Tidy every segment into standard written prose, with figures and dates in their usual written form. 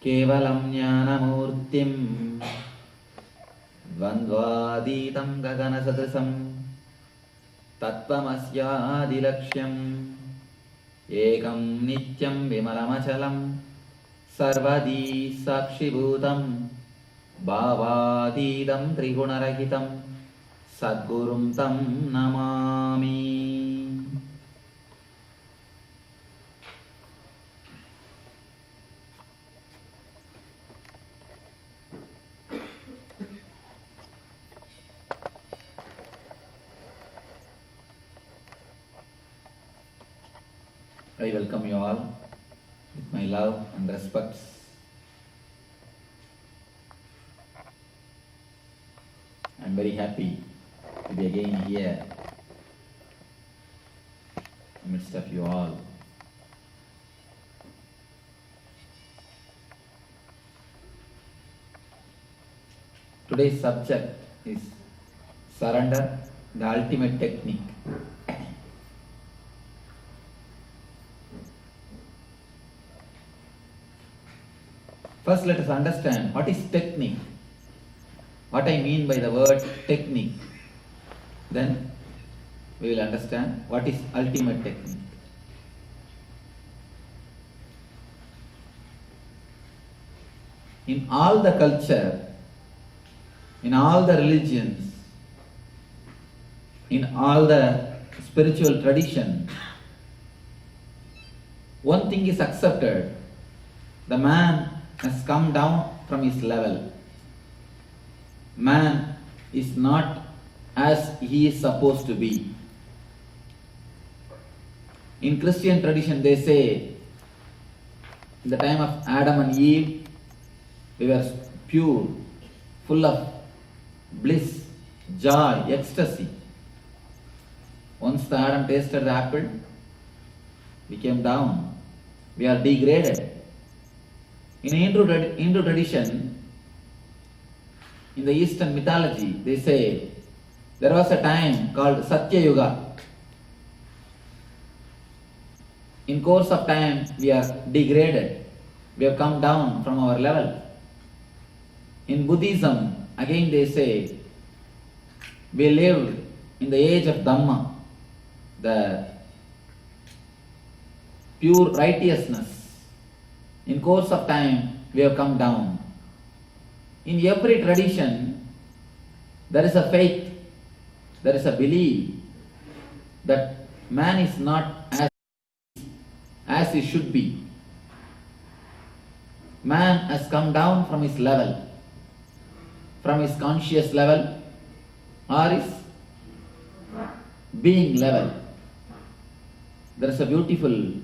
केवलं ज्ञानमूर्तिं द्वन्द्वातीतं गगनसदृशं तत्त्वमस्यादिलक्ष्यम् एकं नित्यं विमलमचलं सर्वदी साक्षिभूतं भावातीतं त्रिगुणरहितं सद्गुरुं तं Namami. I welcome you all with my love and respect. I am very happy to be again here amidst of you all. Today's subject is surrender, the ultimate technique. First, let us understand what is technique. What I mean by the word technique. Then we will understand what is ultimate technique. In all the culture, in all the religions, in all the spiritual tradition, one thing is accepted. The man has come down from his level. Man is not as he is supposed to be. In Christian tradition they say, in the time of Adam and Eve, we were pure, full of bliss, joy, ecstasy. Once the Adam tasted the apple, we came down. We are degraded. In Hindu tradition, in the Eastern mythology, they say there was a time called Satya Yuga. In course of time, we are degraded. We have come down from our level. In Buddhism, again they say we lived in the age of Dhamma, the pure righteousness. In course of time, we have come down. In every tradition, there is a faith, there is a belief that man is not as he should be. Man has come down from his level, from his conscious level or his being level. There is a beautiful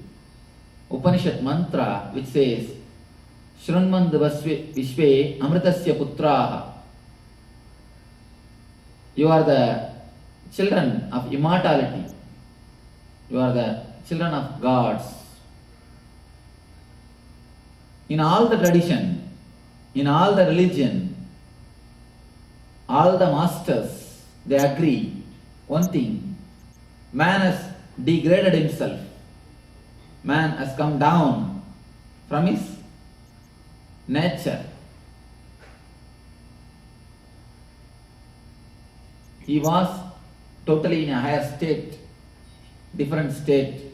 Upanishad mantra which says, Shrunmand Vishve Amritasya Putraha. You are the children of immortality. You are the children of gods. In all the tradition, in all the religion, all the masters, they agree one thing: man has degraded himself. Man has come down from his nature. He was totally in a higher state, different state.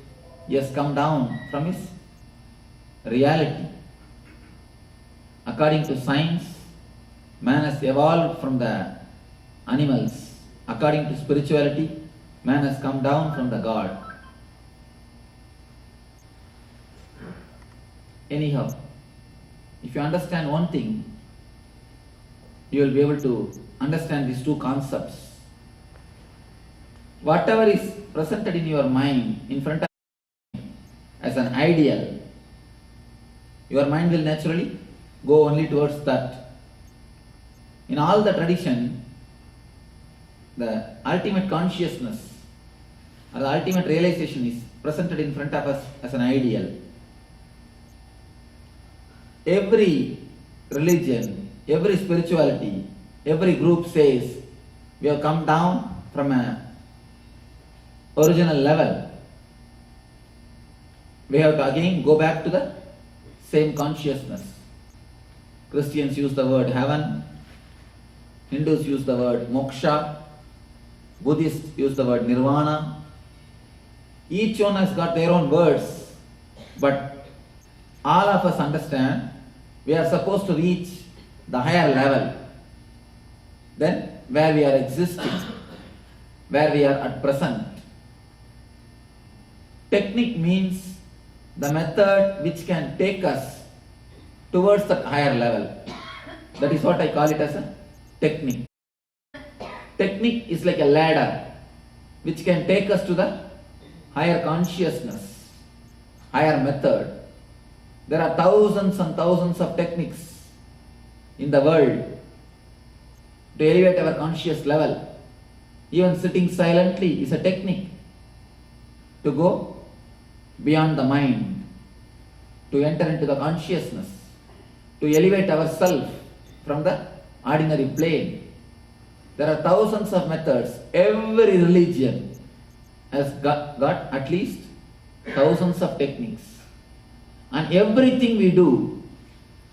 He has come down from his reality. According to science, man has evolved from the animals. According to spirituality, man has come down from the God. Anyhow, if you understand one thing, you will be able to understand these two concepts. Whatever is presented in your mind, in front of you as an ideal, your mind will naturally go only towards that. In all the tradition, the ultimate consciousness or the ultimate realization is presented in front of us as an ideal. Every religion, every spirituality, every group says we have come down from an original level. We have to again go back to the same consciousness. Christians use the word heaven, Hindus use the word moksha, Buddhists use the word nirvana. Each one has got their own words, but all of us understand we are supposed to reach the higher level than where we are existing, where we are at present. Technique means the method which can take us towards the higher level. That is what I call it as a technique. Technique is like a ladder which can take us to the higher consciousness, higher method. There are thousands and thousands of techniques in the world to elevate our conscious level. Even sitting silently is a technique to go beyond the mind, to enter into the consciousness, to elevate ourselves from the ordinary plane. There are thousands of methods. Every religion has got at least thousands of techniques. And everything we do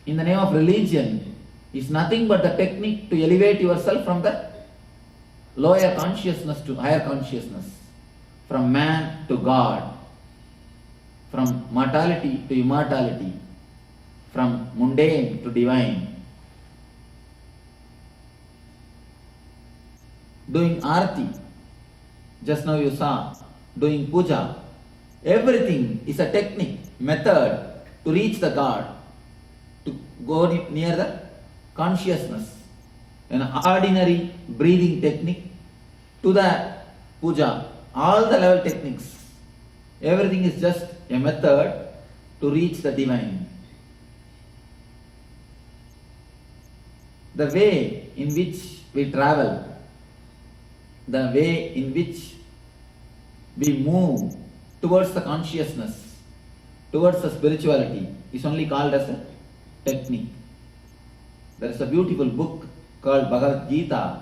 in the name of religion is nothing but the technique to elevate yourself from the lower consciousness to higher consciousness, from man to God, from mortality to immortality, from mundane to divine. Doing arati, just now you saw, doing puja, everything is a technique, method to reach the God, to go near the consciousness. An ordinary breathing technique to the puja, all the level techniques, everything is just a method to reach the divine. The way in which we travel, the way in which we move towards the consciousness, towards the spirituality is only called as a technique. There is a beautiful book called Bhagavad Gita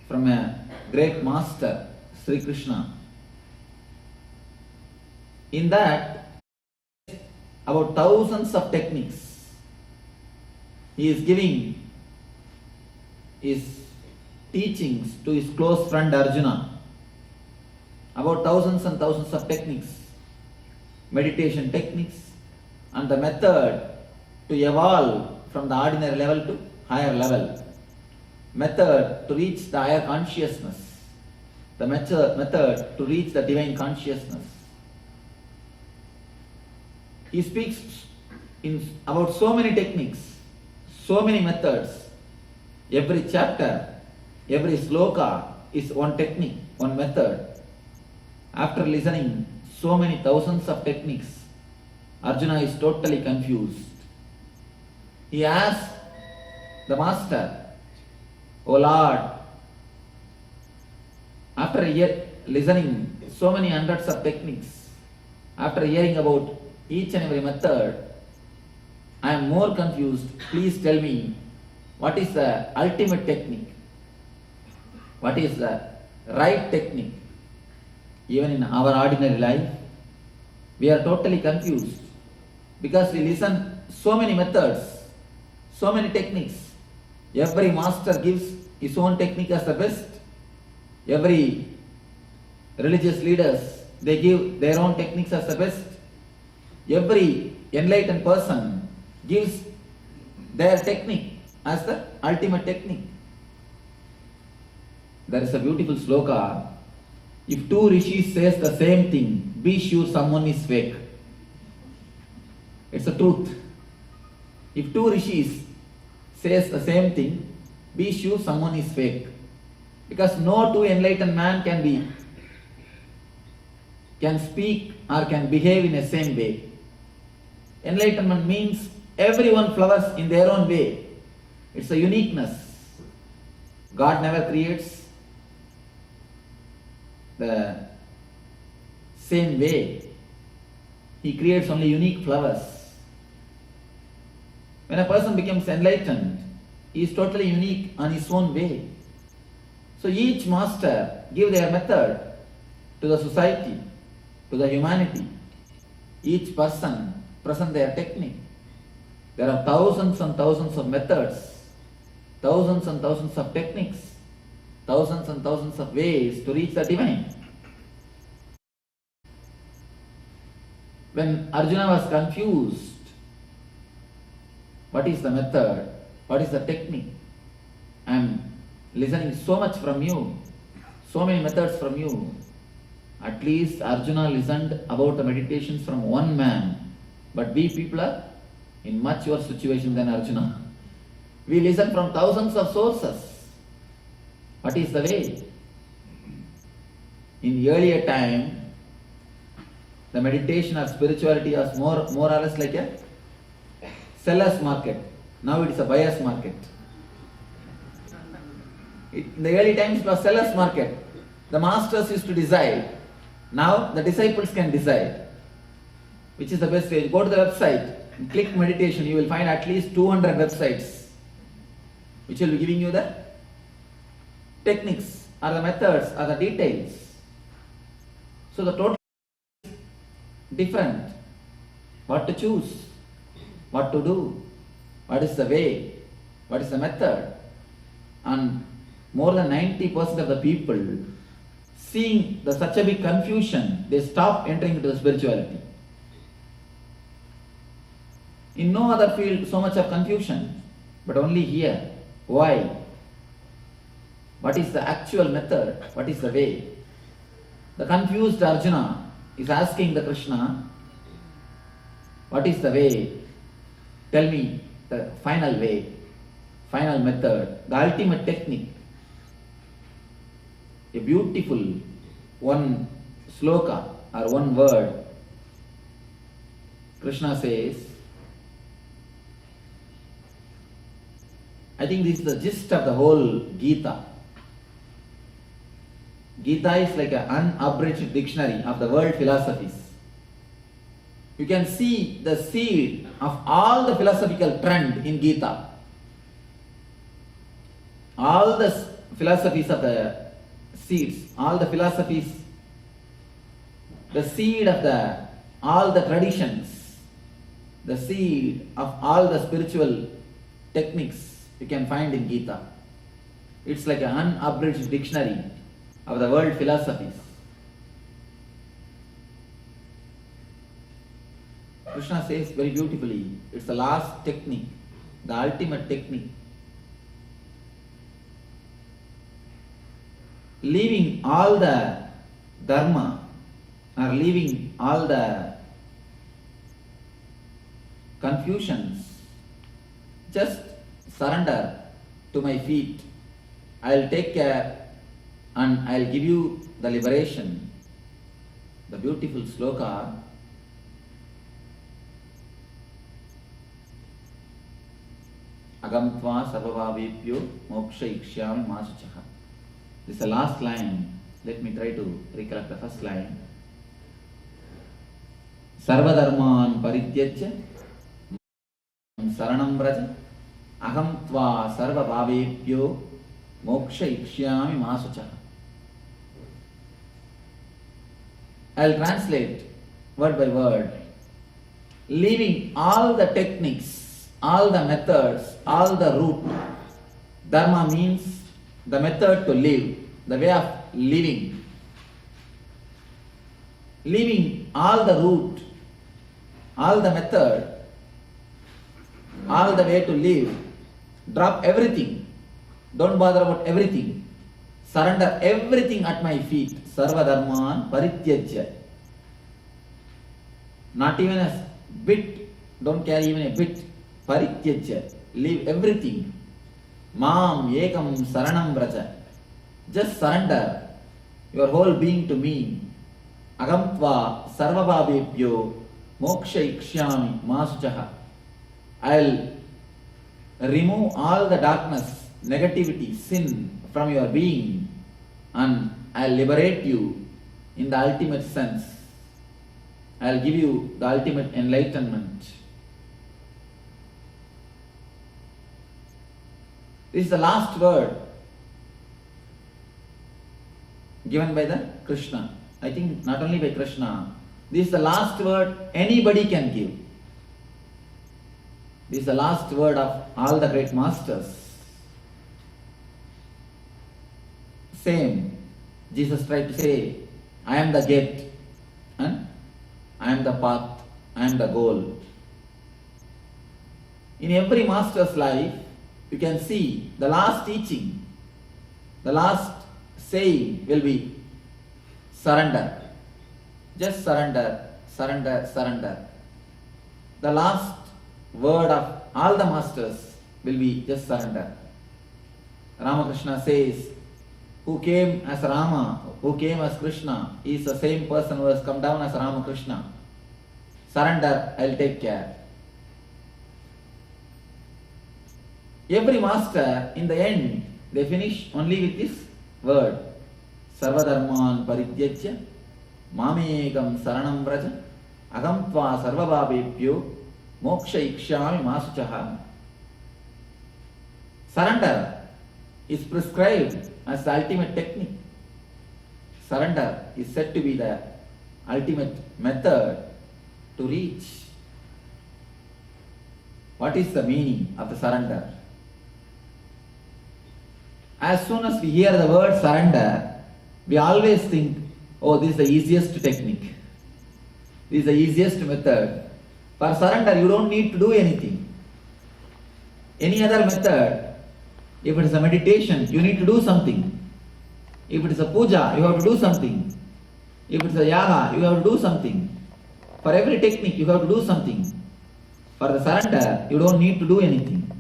from a great master, Sri Krishna. In that, about thousands of techniques, he is giving his teachings to his close friend Arjuna. About thousands and thousands of techniques, meditation techniques, and the method to evolve from the ordinary level to higher level, method to reach the higher consciousness, the method to reach the divine consciousness. He speaks about so many techniques, so many methods. Every chapter, every sloka is one technique, one method. After listening so many thousands of techniques, Arjuna is totally confused. He asks the master, "O Lord, after listening so many hundreds of techniques, after hearing about each and every method, I am more confused. Please tell me, what is the ultimate technique? What is the right technique?" Even in our ordinary life, we are totally confused because we listen so many methods, so many techniques. Every master gives his own technique as the best. Every religious leaders, they give their own techniques as the best. Every enlightened person gives their technique as the ultimate technique. There is a beautiful sloka. If two rishis says the same thing, be sure someone is fake. It's the truth. If two rishis says the same thing, be sure someone is fake. Because no two enlightened man can speak or can behave in the same way. Enlightenment means everyone flowers in their own way. It's a uniqueness. God never creates the same way. He creates only unique flowers. When a person becomes enlightened, he is totally unique on his own way. So each master give their method to the society, to the humanity. Each person present their technique. There are thousands and thousands of methods, thousands and thousands of techniques, thousands and thousands of ways to reach the divine. When Arjuna was confused, what is the method? What is the technique? I am listening so much from you, so many methods from you. At least Arjuna listened about the meditations from one man, but we people are in much worse situation than Arjuna. We listen from thousands of sources. What is the way? In earlier time, the meditation or spirituality was more or less like a seller's market. Now it is a buyer's market. In the early times it was seller's market. The masters used to decide. Now the disciples can decide. Which is the best way? Go to the website and click meditation. You will find at least 200 websites which will be giving you the techniques or the methods or the details. So the total is different. What to choose, what to do, what is the way, what is the method. And more than 90% of the people, seeing such a big confusion, they stop entering into the spirituality. In no other field so much of confusion, but only here. Why? What is the actual method? What is the way? The confused Arjuna is asking the Krishna, what is the way? Tell me the final way, final method, the ultimate technique. A beautiful one sloka or one word. Krishna says, I think this is the gist of the whole Gita. Gita is like an unabridged dictionary of the world philosophies. You can see the seed of all the philosophical trend in Gita. All the philosophies of the seeds, all the philosophies, the seed of all the traditions, the seed of all the spiritual techniques you can find in Gita. It's like an unabridged dictionary of the world philosophies. Krishna says very beautifully, it's the last technique, the ultimate technique. Leaving all the dharma or leaving all the confusions, just surrender to my feet. I'll take care and I'll give you the liberation. The beautiful sloka. Agamtva sarvabhavebhyo moksha ikshyami masuchaha. This is the last line. Let me try to recollect the first line. Sarvadharman parityajya saranam vraja ahamtva sarvabhavebhyo moksha ikshyami masuchaha. I'll translate word by word. Leaving all the techniques, all the methods, all the route. Dharma means the method to live, the way of living. Leaving all the route, all the method, all the way to live. Drop everything. Don't bother about everything. Surrender everything at my feet. Sarva dharman parityajya. Not even a bit. Don't carry even a bit. Parityajya. Leave everything. Mam ekam saranam vraja. Just surrender your whole being to me. Agamtva sarvabhavebhyo moksha ikshyami masuchaha. I'll remove all the darkness, negativity, sin from your being and I'll liberate you in the ultimate sense. I'll give you the ultimate enlightenment. This is the last word given by the Krishna. I think not only by Krishna. This is the last word anybody can give. This is the last word of all the great masters. Same, Jesus tried to say, I am the gate, and I am the path, I am the goal. In every master's life, you can see the last teaching, the last saying will be surrender. Just surrender, surrender, surrender. The last word of all the masters will be just surrender. Ramakrishna says, who came as Rama, who came as Krishna, is the same person who has come down as Ramakrishna. Surrender, I'll take care. Every master, in the end, they finish only with this word. Sarvadharman parityajya, mamekam saranam vraja, agam tva sarvabhavebhyo, moksha ikshami masuchaha. Surrender is prescribed as the ultimate technique. Surrender is said to be the ultimate method to reach. What is the meaning of the surrender? As soon as we hear the word surrender, we always think, oh, this is the easiest technique. This is the easiest method. For surrender, you don't need to do anything. Any other method, if it is a meditation, you need to do something. If it is a puja, you have to do something. If it is a yaga, you have to do something. For every technique, you have to do something. For the surrender, you don't need to do anything.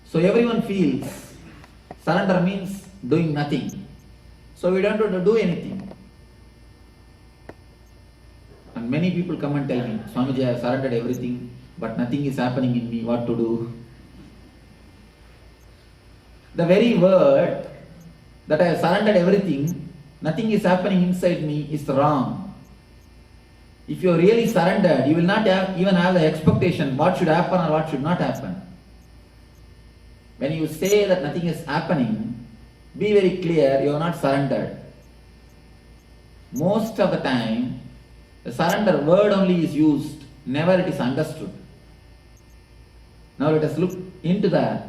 So everyone feels surrender means doing nothing. So we don't have to do anything. And many people come and tell me, Swamiji, I have surrendered everything, but nothing is happening in me, what to do? The very word that I have surrendered everything, nothing is happening inside me is wrong. If you are really surrendered, you will not even have the expectation what should happen or what should not happen. When you say that nothing is happening, be very clear, you are not surrendered. Most of the time, the surrender word only is used, never it is understood. Now let us look into the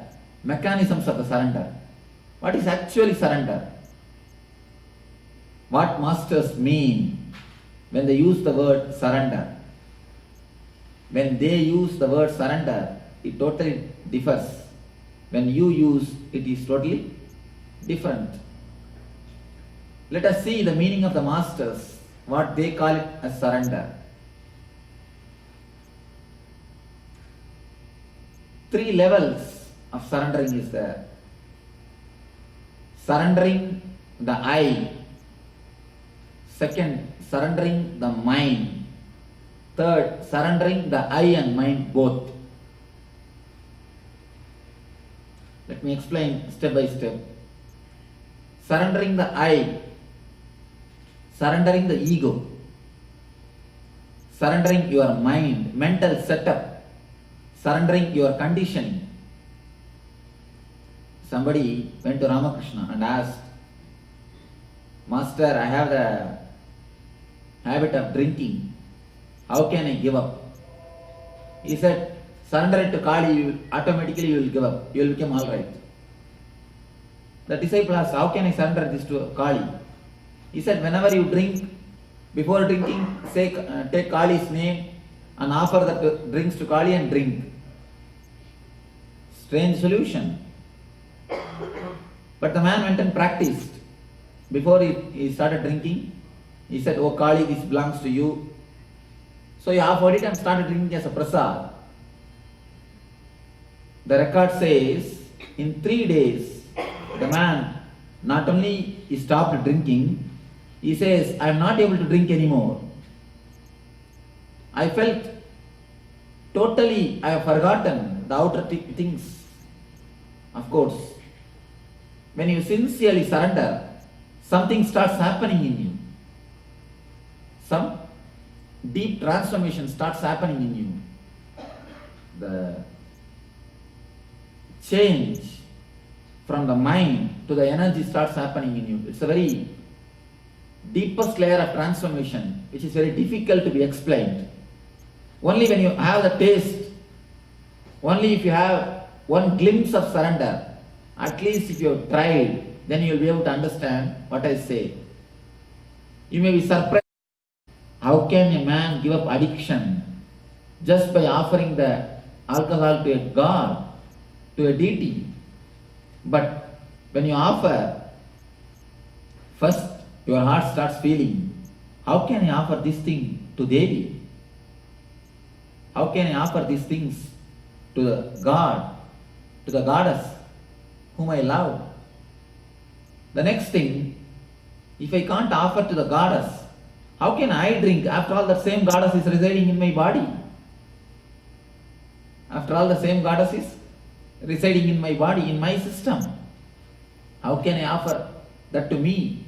mechanisms of the surrender. What is actually surrender? What masters mean when they use the word surrender? When they use the word surrender, it totally differs. When you use, it is totally different. Let us see the meaning of the masters, what they call it as surrender. 3 levels of surrendering is there. Surrendering the I. Second, surrendering the mind. Third, surrendering the I and mind both. Let me explain step by step. Surrendering the I, surrendering the ego, surrendering your mind, mental setup, surrendering your conditioning. Somebody went to Ramakrishna and asked, Master, I have the habit of drinking. How can I give up? He said, surrender it to Kali, automatically you will give up. You will become alright. The disciple asked, how can I surrender this to Kali? He said, whenever you drink, before drinking, take Kali's name and offer the drinks to Kali and drink. Strange solution. But the man went and practiced. Before he started drinking, he said, oh Kali, this belongs to you. So he offered it and started drinking as a prasad. The record says, in 3 days, the man not only he stopped drinking, he says, I am not able to drink anymore. I felt totally, I have forgotten the outer things. Of course, when you sincerely surrender, something starts happening in you. Some deep transformation starts happening in you. The change from the mind to the energy starts happening in you. It's a very deepest layer of transformation which is very difficult to be explained. Only when you have the taste, Only if you have one glimpse of surrender, at least if you have tried, then you will be able to understand what I say. You may be surprised. How can a man give up addiction just by offering the alcohol to a god, to a deity? But when you offer, first your heart starts feeling, how can I offer this thing to Devi? How can I offer these things to the God, to the goddess whom I love? The next thing, if I can't offer to the goddess, how can I drink? After all, that same goddess is residing in my body. After all, the same goddess is residing in my body, in my system. How can I offer that to me?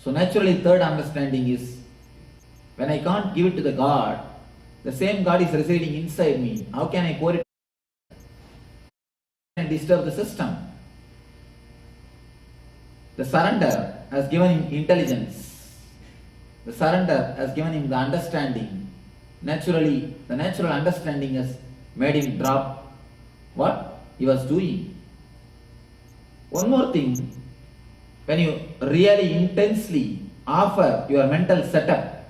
So naturally, third understanding is, when I can't give it to the God, the same God is residing inside me. How can I pour it and disturb the system? The surrender has given him intelligence. The surrender has given him the understanding. Naturally, the natural understanding has made him drop what he was doing. One more thing, when you really intensely offer your mental setup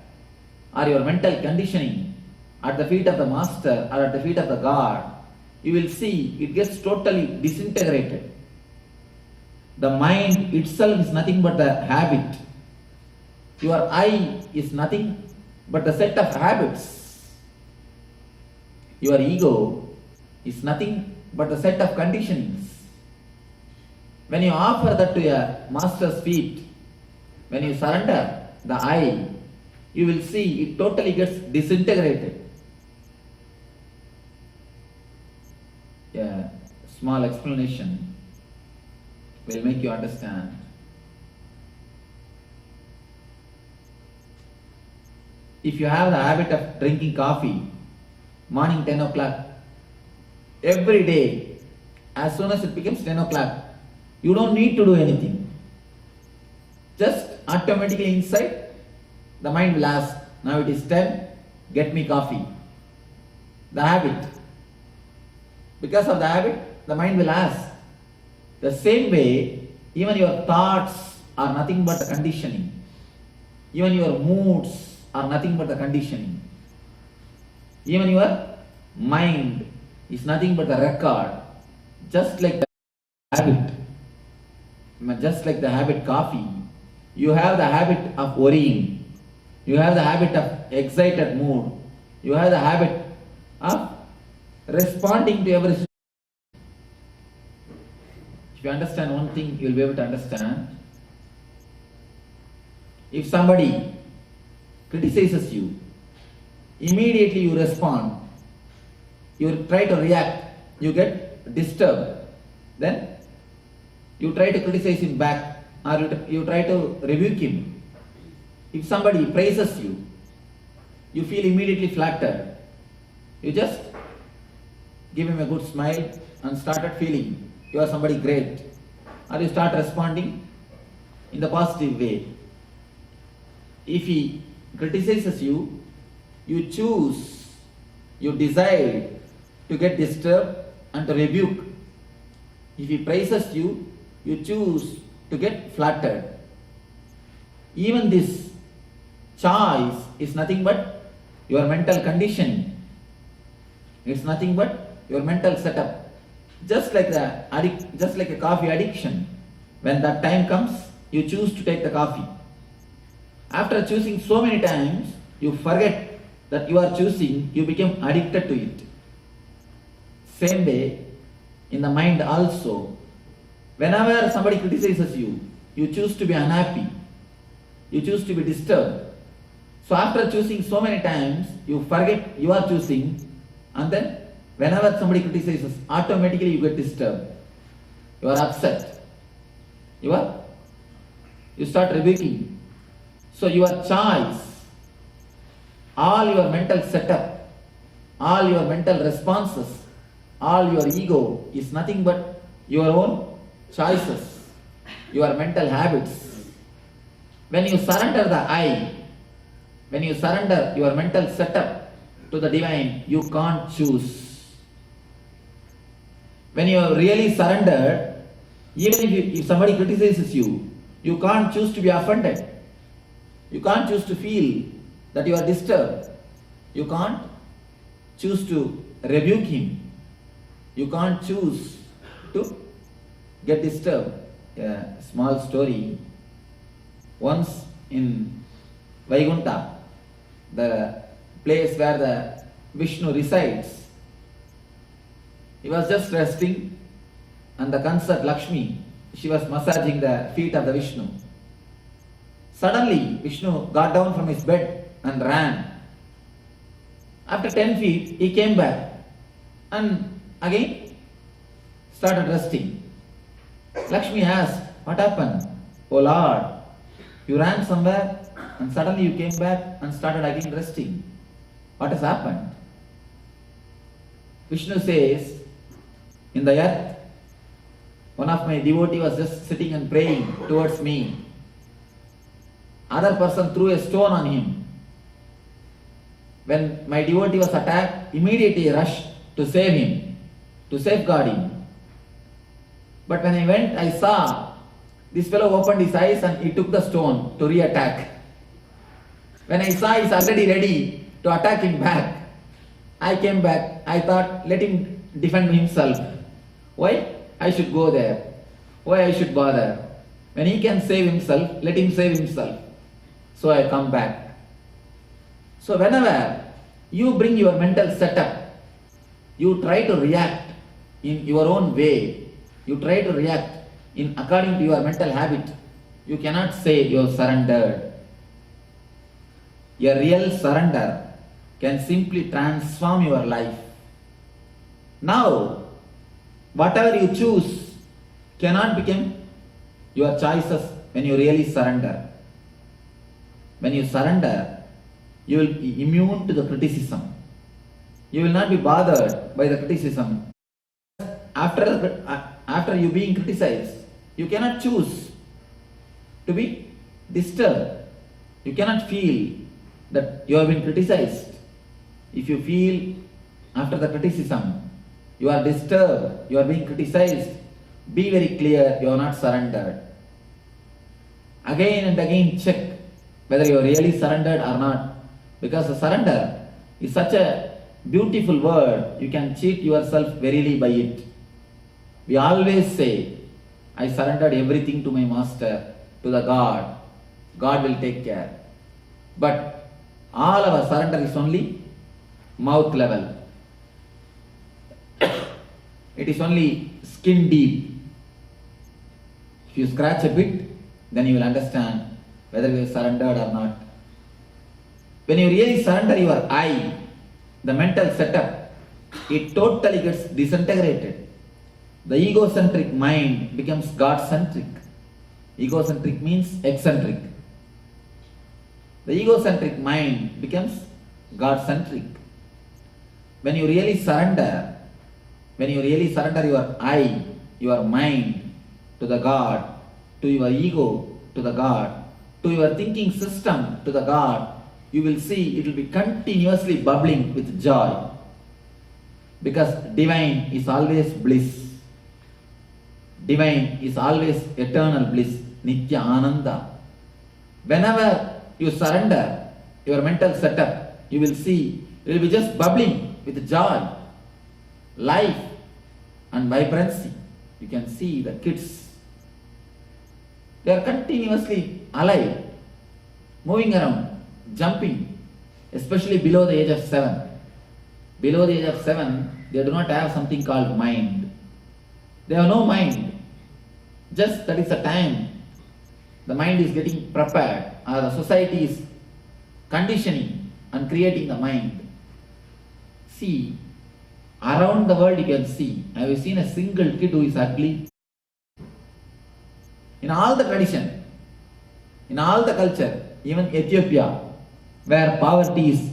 or your mental conditioning at the feet of the master or at the feet of the God, you will see it gets totally disintegrated. The mind itself is nothing but a habit. Your I is nothing but a set of habits. Your ego is nothing but a set of conditionings. When you offer that to your master's feet, when you surrender the I, you will see it totally gets disintegrated. A small explanation will make you understand. If you have the habit of drinking coffee, morning 10 o'clock, every day, as soon as it becomes 10 o'clock, you don't need to do anything. Just automatically inside, the mind will ask, now it is 10, get me coffee. The habit. Because of the habit, the mind will ask. The same way, even your thoughts are nothing but conditioning. Even your moods are nothing but the conditioning. Even your mind is nothing but a record. Just like the habit. Just like the habit coffee. You have the habit of worrying. You have the habit of excited mood. You have the habit of responding to every situation. If you understand one thing, you will be able to understand. If somebody criticizes you, immediately you respond. You try to react. You get disturbed. Then you try to criticize him back, or you try to rebuke him. If somebody praises you, you feel immediately flattered. You just give him a good smile and started feeling you are somebody great. Or you start responding in the positive way. If he criticizes you, you choose, you decide to get disturbed and to rebuke. If he praises you, you choose to get flattered. Even this choice is nothing but your mental conditioning. It's nothing but your mental setup. Just like a coffee addiction. When that time comes, you choose to take the coffee. After choosing so many times, you forget that you are choosing, you become addicted to it. Same way, in the mind also, whenever somebody criticizes you, you choose to be unhappy. You choose to be disturbed. So after choosing so many times, you forget you are choosing, and then whenever somebody criticizes, automatically you get disturbed. You are upset. You start rebuking. So your choice, all your mental setup, all your mental responses, all your ego is nothing but your own choices, your mental habits. When you surrender the I, when you surrender your mental setup to the divine, you can't choose. When you are really surrendered, even if somebody criticizes you, you can't choose to be offended. You can't choose to feel that you are disturbed. You can't choose to rebuke him. You can't choose to get disturbed. A small story. Once in Vaikuntha, the place where the Vishnu resides, he was just resting, and the consort Lakshmi, she was massaging the feet of the Vishnu. Suddenly, Vishnu got down from his bed and ran. After 10 feet, he came back and again started resting. Lakshmi asked, "What happened? Oh Lord, you ran somewhere and suddenly you came back and started again resting. What has happened?" Vishnu says, "In the earth, one of my devotees was just sitting and praying towards me. Other person threw a stone on him. When my devotee was attacked, immediately rushed to save him, to safeguard him. But when I went, I saw this fellow opened his eyes and he took the stone to re-attack. When I saw he's already ready to attack him back, I came back. I thought, let him defend himself. Why I should go there? Why I should bother? When he can save himself, let him save himself. So I come back." So whenever you bring your mental setup, you try to react in your own way, you try to react in according to your mental habit, you cannot say you have surrendered. A real surrender can simply transform your life. Now, whatever you choose cannot become your choices when you really surrender. When you surrender, you will be immune to the criticism. You will not be bothered by the criticism. After you being criticized, you cannot choose to be disturbed. You cannot feel that you have been criticized. If you feel after the criticism, you are disturbed, you are being criticized, be very clear, you are not surrendered. Again and again check whether you are really surrendered or not. Because the surrender is such a beautiful word, you can cheat yourself verily by it. We always say, "I surrendered everything to my master, to the God. God will take care." But all our surrender is only mouth level. It is only skin deep. If you scratch a bit, then you will understand whether you have surrendered or not. When you really surrender your I, the mental setup, it totally gets disintegrated. The egocentric mind becomes God-centric. Egocentric means eccentric. The egocentric mind becomes God-centric. When you really surrender your I, your mind to the God, to your ego to the God, to your thinking system to the God, you will see it will be continuously bubbling with joy. Because divine is always bliss. Divine is always eternal bliss, Nithyananda. Whenever you surrender your mental setup, you will see it will be just bubbling with joy, life and vibrancy. You can see the kids. They are continuously alive, moving around, jumping, especially below the age of 7. Below the age of 7, they do not have something called mind. They have no mind. Just that is the time the mind is getting prepared, or the society is conditioning and creating the mind. See, around the world you can see. Have you seen a single kid who is ugly? In all the tradition, in all the culture, even Ethiopia, where poverty is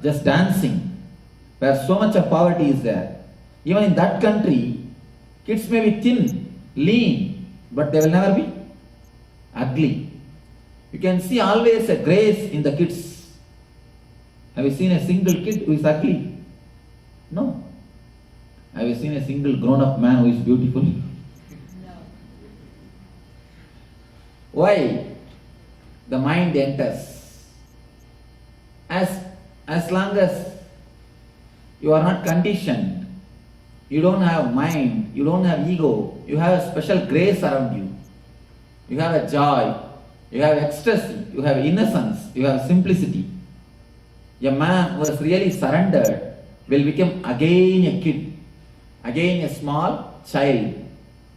just dancing, where so much of poverty is there, even in that country, kids may be thin, lean, but they will never be ugly. You can see always a grace in the kids. Have you seen a single kid who is ugly? No. Have you seen a single grown-up man who is beautiful? Why? The mind enters. As long as you are not conditioned, you don't have mind, you don't have ego, you have a special grace around you. You have a joy, you have ecstasy, you have innocence, you have simplicity. A man who has really surrendered will become again a kid, again a small child.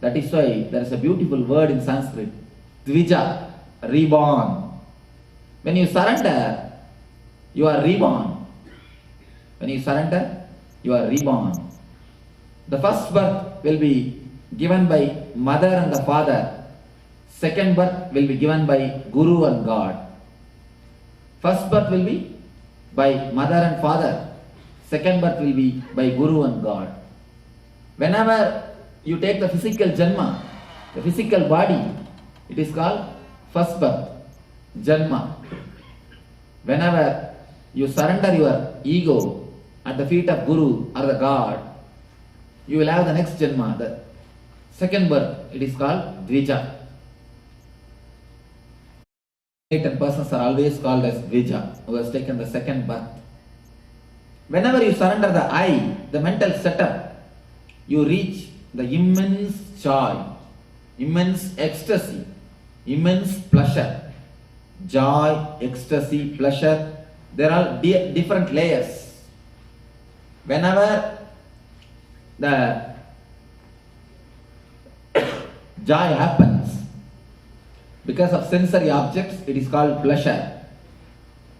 That is why there is a beautiful word in Sanskrit, Dvija, reborn. When you surrender, you are reborn. When you surrender, you are reborn. The first birth will be given by mother and the father. Second birth will be given by Guru and God. First birth will be by mother and father. Second birth will be by Guru and God. Whenever you take the physical janma, the physical body, it is called first birth, janma. Whenever you surrender your ego at the feet of Guru or the God, you will have the next janma, the second birth. It is called Dvija. Enlightened persons are always called as Dvija, who has taken the second birth. Whenever you surrender the I, the mental setup, you reach the immense joy, immense ecstasy, immense pleasure. Joy, ecstasy, pleasure, there are different layers. Whenever the joy happens, because of sensory objects, it is called pleasure.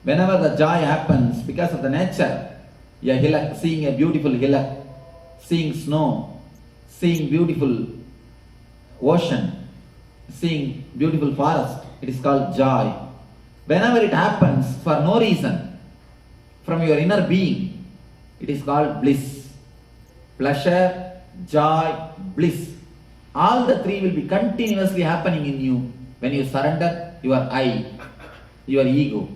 Whenever the joy happens because of the nature, a hillock, seeing a beautiful hillock, seeing snow, seeing beautiful ocean, seeing beautiful forest, it is called joy. Whenever it happens for no reason, from your inner being, it is called bliss. Pleasure, joy, bliss. All the three will be continuously happening in you when you surrender your I, your ego.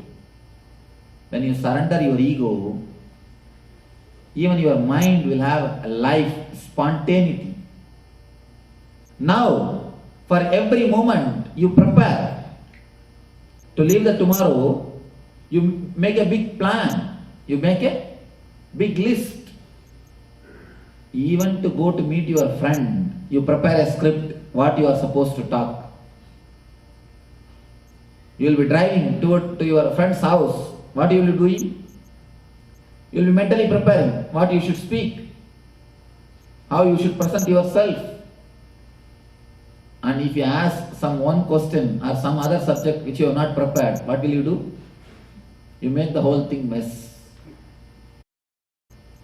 When you surrender your ego, even your mind will have a life, spontaneity. Now, for every moment you prepare to leave the tomorrow, you make a big plan, you make a big list. Even to go to meet your friend, you prepare a script, what you are supposed to talk. You will be driving to your friend's house. What you will be doing? You will be mentally preparing what you should speak, how you should present yourself. And if you ask some one question or some other subject which you have not prepared, what will you do? You make the whole thing mess.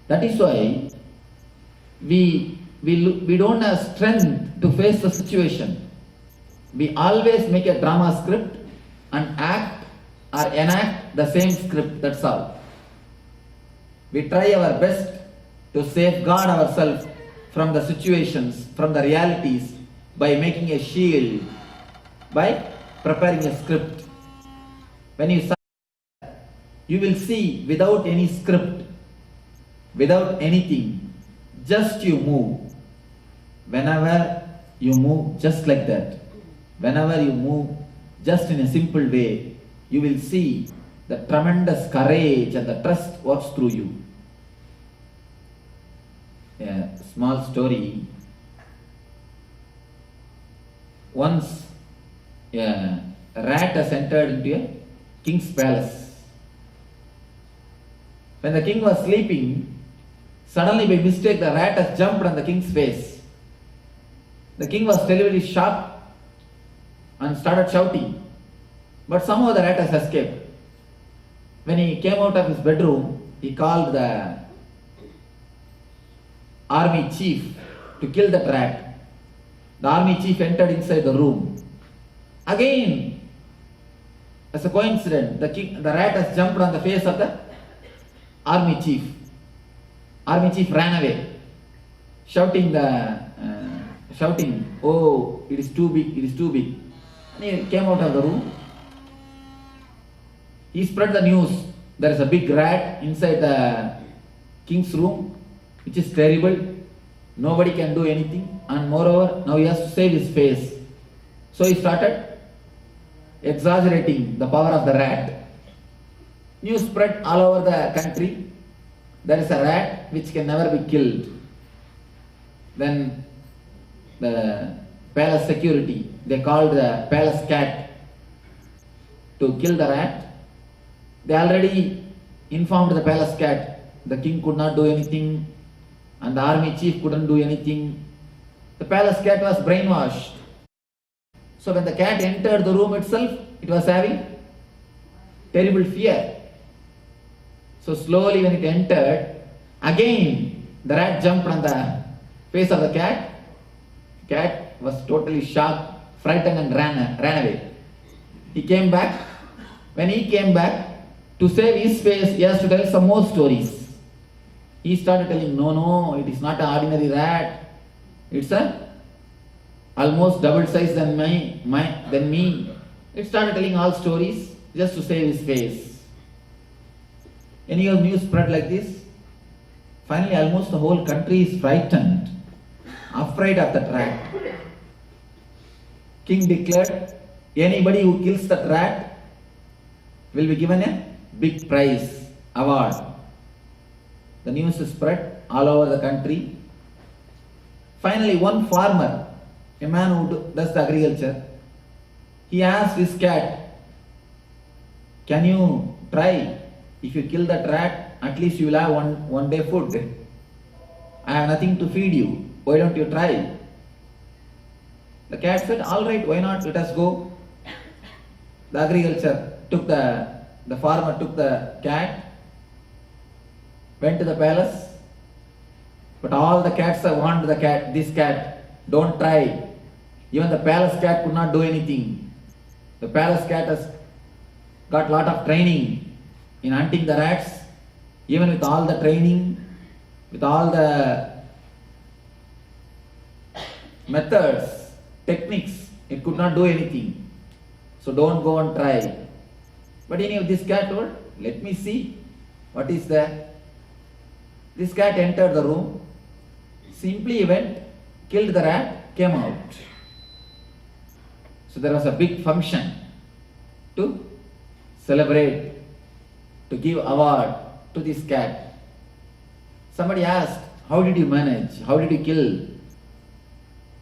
That is why we don't have strength to face the situation. We always make a drama script and act or enact the same script, that's all. We try our best to safeguard ourselves from the situations, from the realities, by making a shield, by preparing a script. When you surrender, you will see without any script, without anything, just you move. Whenever you move just like that, whenever you move just in a simple way, you will see the tremendous courage and the trust works through you. A small story. Once a rat has entered into a king's palace. When the king was sleeping, suddenly by mistake the rat has jumped on the king's face. The king was terribly shocked and started shouting. But somehow the rat has escaped. When he came out of his bedroom, he called the army chief to kill that rat. The army chief entered inside the room. Again, as a coincidence, the rat has jumped on the face of the army chief. Army chief ran away, shouting, "Oh, it is too big, it is too big." And he came out of the room. He spread the news. There is a big rat inside the king's room, which is terrible. Nobody can do anything, and moreover, now he has to save his face. So he started exaggerating the power of the rat. News spread all over the country. There is a rat which can never be killed. Then the palace security, they called the palace cat to kill the rat. They already informed the palace cat, the king could not do anything and the army chief couldn't do anything. The palace cat was brainwashed. So when the cat entered the room itself, it was having terrible fear. So slowly when it entered, again the rat jumped on the face of the cat. Cat was totally shocked, frightened and ran away. He came back. When he came back, to save his face, he has to tell some more stories. He started telling, no, it is not an ordinary rat. It's a almost double size than me. It started telling all stories just to save his face. Any of news spread like this? Finally, almost the whole country is frightened, afraid of that rat. King declared, anybody who kills that rat will be given a big prize, award. The news is spread all over the country. Finally, one farmer, a man who does the agriculture, he asked his cat, can you try, if you kill that rat, at least you will have one day food. I have nothing to feed you. Why don't you try? The cat said, all right, why not? Let us go. The agriculture took the farmer took the cat, went to the palace, but all the cats have warned this cat, don't try. Even the palace cat could not do anything. The palace cat has got lot of training in hunting the rats. Even with all the training, with all the methods, techniques, it could not do anything. So don't go and try. But anyway, this cat told, let me see what is there. This cat entered the room, simply went, killed the rat, came out. So there was a big function to celebrate, to give award to this cat. Somebody asked, how did you manage? How did you kill?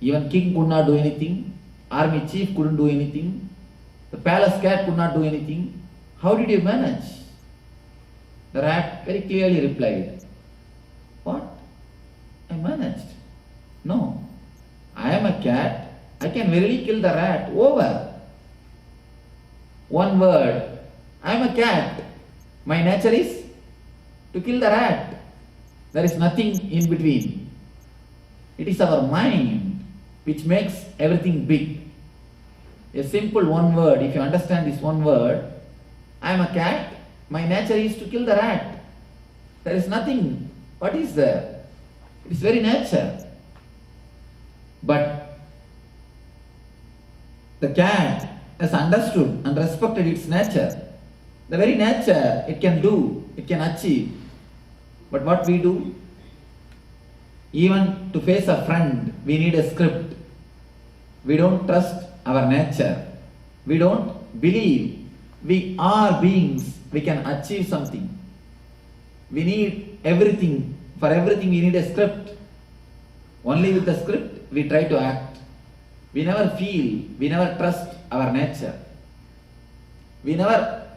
Even king could not do anything. Army chief couldn't do anything. The palace cat could not do anything. How did you manage? The rat very clearly replied, what? I managed. No, I am a cat. I can verily kill the rat. Over. One word. I am a cat. My nature is to kill the rat. There is nothing in between. It is our mind which makes everything big. A simple one word, if you understand this one word, I am a cat, my nature is to kill the rat. There is nothing. What is there? It is very nature. But the cat has understood and respected its nature. The very nature it can do, it can achieve. But what we do? Even to face a friend, we need a script. We don't trust our nature. We don't believe we are beings, we can achieve something. We need everything. For everything we need a script. Only with the script we try to act. We never feel, we never trust our nature. We never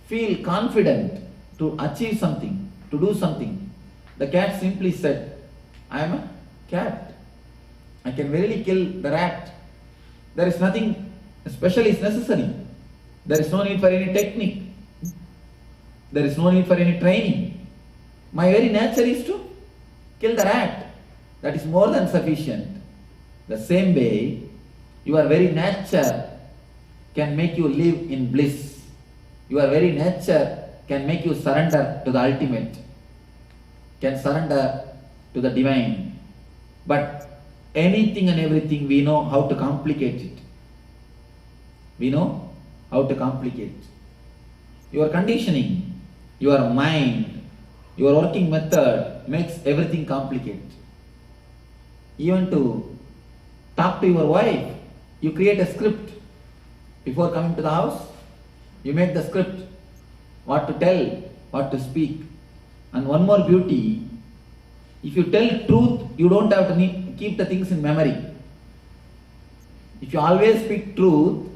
feel confident to achieve something, to do something. The cat simply said, I am a cat. I can verily kill the rat. There is nothing special is necessary. There is no need for any technique. There is no need for any training. My very nature is to kill the rat. That is more than sufficient. The same way, your very nature can make you live in bliss. Your very nature can make you surrender to the ultimate, can surrender to the divine. But anything and everything, we know how to complicate it. We know how to complicate. Your conditioning, your mind, your working method makes everything complicated. even to talk to your wife, you create a script. Before coming to the house, you make the script, what to tell, what to speak. And one more beauty, if you tell truth, you don't have to keep the things in memory. If you always speak truth,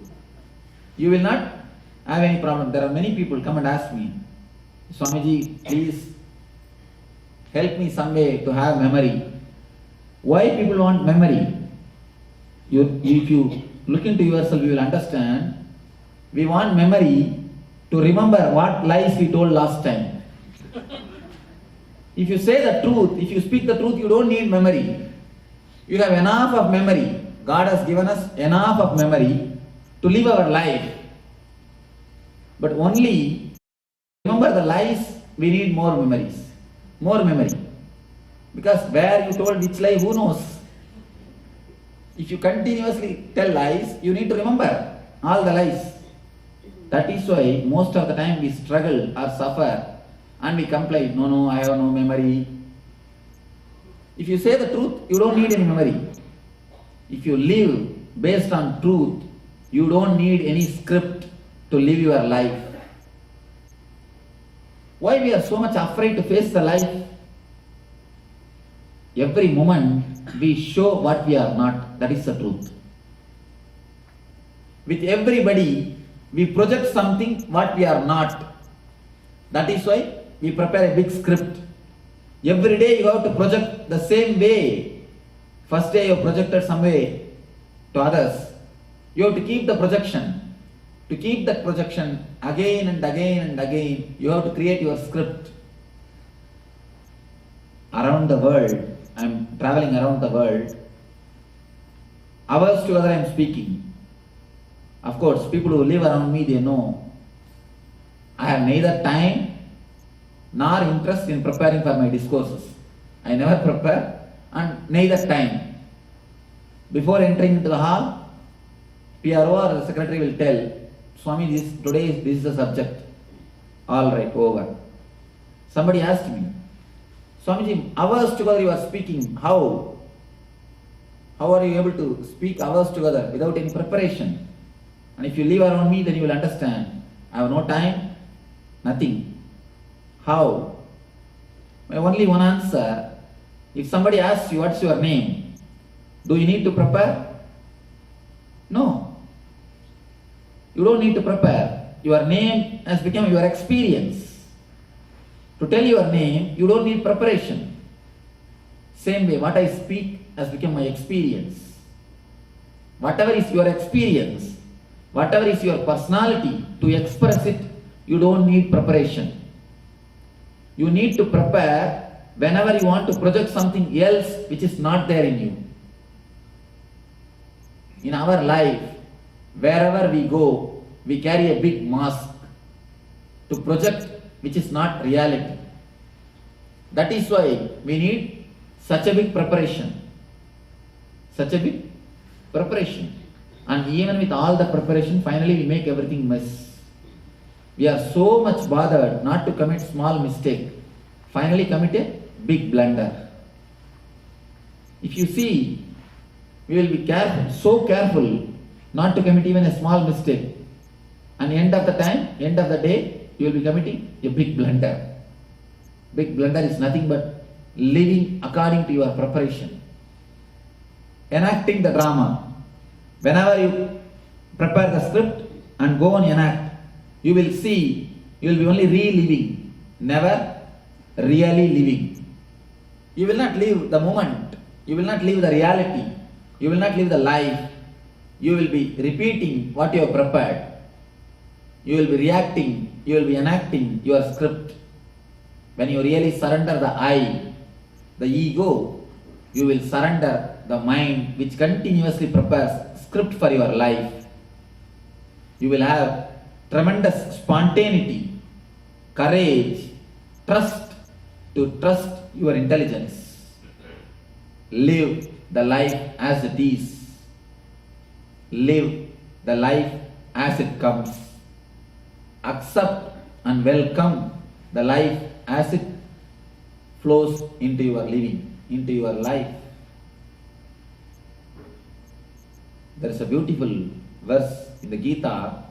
you will not have any problem. There are many people come and ask me, Swamiji, please help me some way to have memory. Why people want memory? If you look into yourself, you will understand. We want memory to remember what lies we told last time. If you say the truth, if you speak the truth, you don't need memory. You have enough of memory. God has given us enough of memory to live our life. But only remember the lies, we need more memories. More memory. Because where you told which lie, who knows? If you continuously tell lies, you need to remember all the lies. That is why most of the time we struggle or suffer and we complain, no, I have no memory. If you say the truth, you don't need any memory. If you live based on truth, you don't need any script to live your life. Why we are so much afraid to face the life? Every moment we show what we are not. That is the truth. With everybody, we project something what we are not. That is why we prepare a big script. Every day you have to project the same way. First day you projected some way to others. You have to keep the projection. To keep that projection again and again and again, you have to create your script. Around the world, I am traveling around the world. Hours together I am speaking. Of course, people who live around me, they know I have neither time nor interest in preparing for my discourses. I never prepare and neither time. Before entering into the hall, PRO or the secretary will tell, Swami, this is the subject. All right, over. Somebody asked me, Swamiji, hours together you are speaking. How? How are you able to speak hours together without any preparation? And if you live around me, then you will understand. I have no time, nothing. How? Only one answer. If somebody asks you, what's your name? Do you need to prepare? No. You don't need to prepare. Your name has become your experience. To tell your name, you don't need preparation. Same way, what I speak has become my experience. Whatever is your experience, whatever is your personality, to express it, you don't need preparation. You need to prepare whenever you want to project something else which is not there in you. In our life, wherever we go, we carry a big mask to project which is not reality. That is why we need such a big preparation. Such a big preparation. And even with all the preparation, finally we make everything mess. We are so much bothered not to commit small mistake. Finally commit a big blunder. If you see, we will be careful, so careful not to commit even a small mistake. And end of the time, end of the day, you will be committing a big blunder. Big blunder is nothing but living according to your preparation. Enacting the drama. Whenever you prepare the script and go on enact, you will see, you will be only reliving, never really living. You will not live the moment. You will not live the reality. You will not live the life. You will be repeating what you have prepared. You will be reacting. You will be enacting your script. When you really surrender the I, the ego, you will surrender the mind which continuously prepares script for your life. You will have tremendous spontaneity, courage, trust to trust your intelligence. Live the life as it is. Live the life as it comes. Accept and welcome the life as it flows into your living, into your life. There is a beautiful verse in the Gita.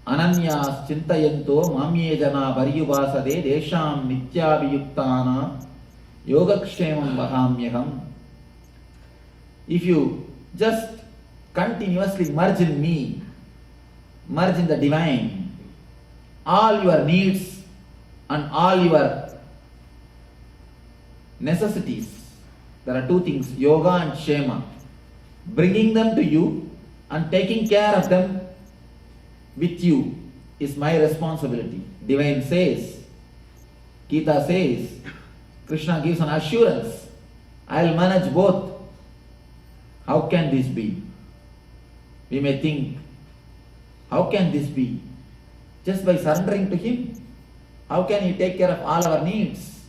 Ananyas chintayanto mamye jana paryupasade desham nityabhiyuktana yogakshemam vahamyaham. If you just continuously merge in me, merge in the divine, all your needs and all your necessities, there are two things, yoga and shema. Bringing them to you and taking care of them with you is my responsibility. Divine says, Gita says, Krishna gives an assurance, I will manage both. How can this be? We may think, how can this be? Just by surrendering to Him, how can He take care of all our needs?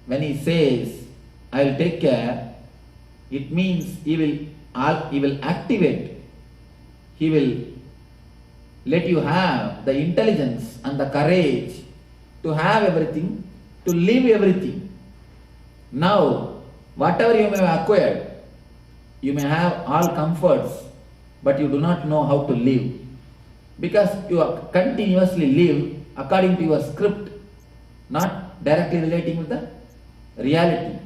When He says, I will take care, it means He will activate, He will let you have the intelligence and the courage to have everything, to live everything. Now, whatever you may have acquired, you may have all comforts, but you do not know how to live. Because you continuously live according to your script, not directly relating with the reality.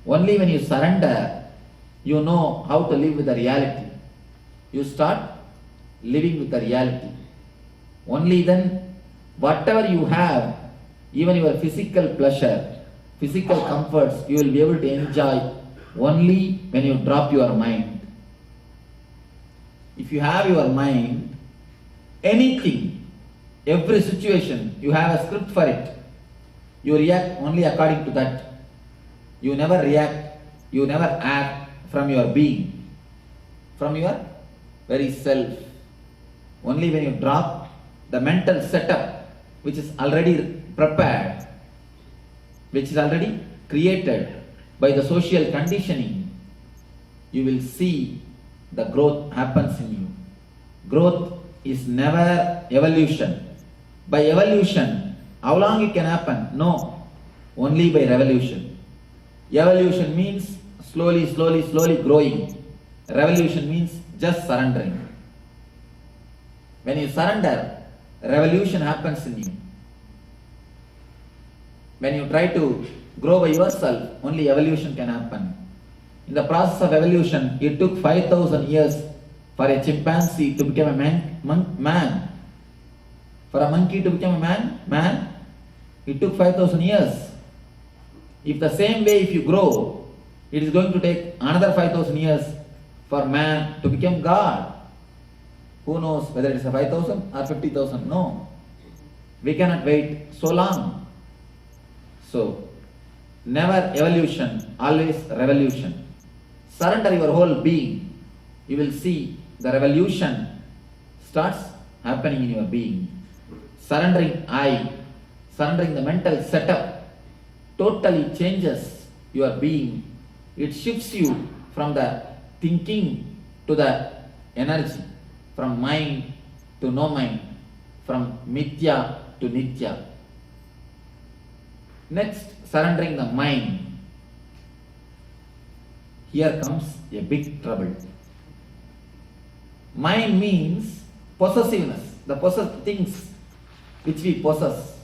Only when you surrender, you know how to live with the reality. You start living with the reality. Only then, whatever you have, even your physical pleasure, physical comforts, you will be able to enjoy only when you drop your mind. If you have your mind, anything, every situation, you have a script for it. You react only according to that. You never react, you never act from your being, from your very self. Only when you drop the mental setup which is already prepared, which is already created by the social conditioning, you will see the growth happens in you. Growth is never evolution. By evolution, how long it can happen? No, only by revolution. Evolution means slowly growing. Revolution means just surrendering. When you surrender, revolution happens in you. When you try to grow by yourself, only evolution can happen. In the process of evolution, it took 5,000 years for a chimpanzee to become a man. For a monkey to become a man, it took 5,000 years. If the same way if you grow, it is going to take another 5,000 years for man to become God. Who knows whether it is a 5,000 or 50,000? No. We cannot wait so long. So, never evolution, always revolution. Surrender your whole being. You will see the revolution starts happening in your being. Surrendering I, surrendering the mental setup, totally changes your being. It shifts you from the thinking to the energy, from mind to no mind, from mithya to nitya. Next, surrendering the mind. Here comes a big trouble. Mind means possessiveness, the things which we possess.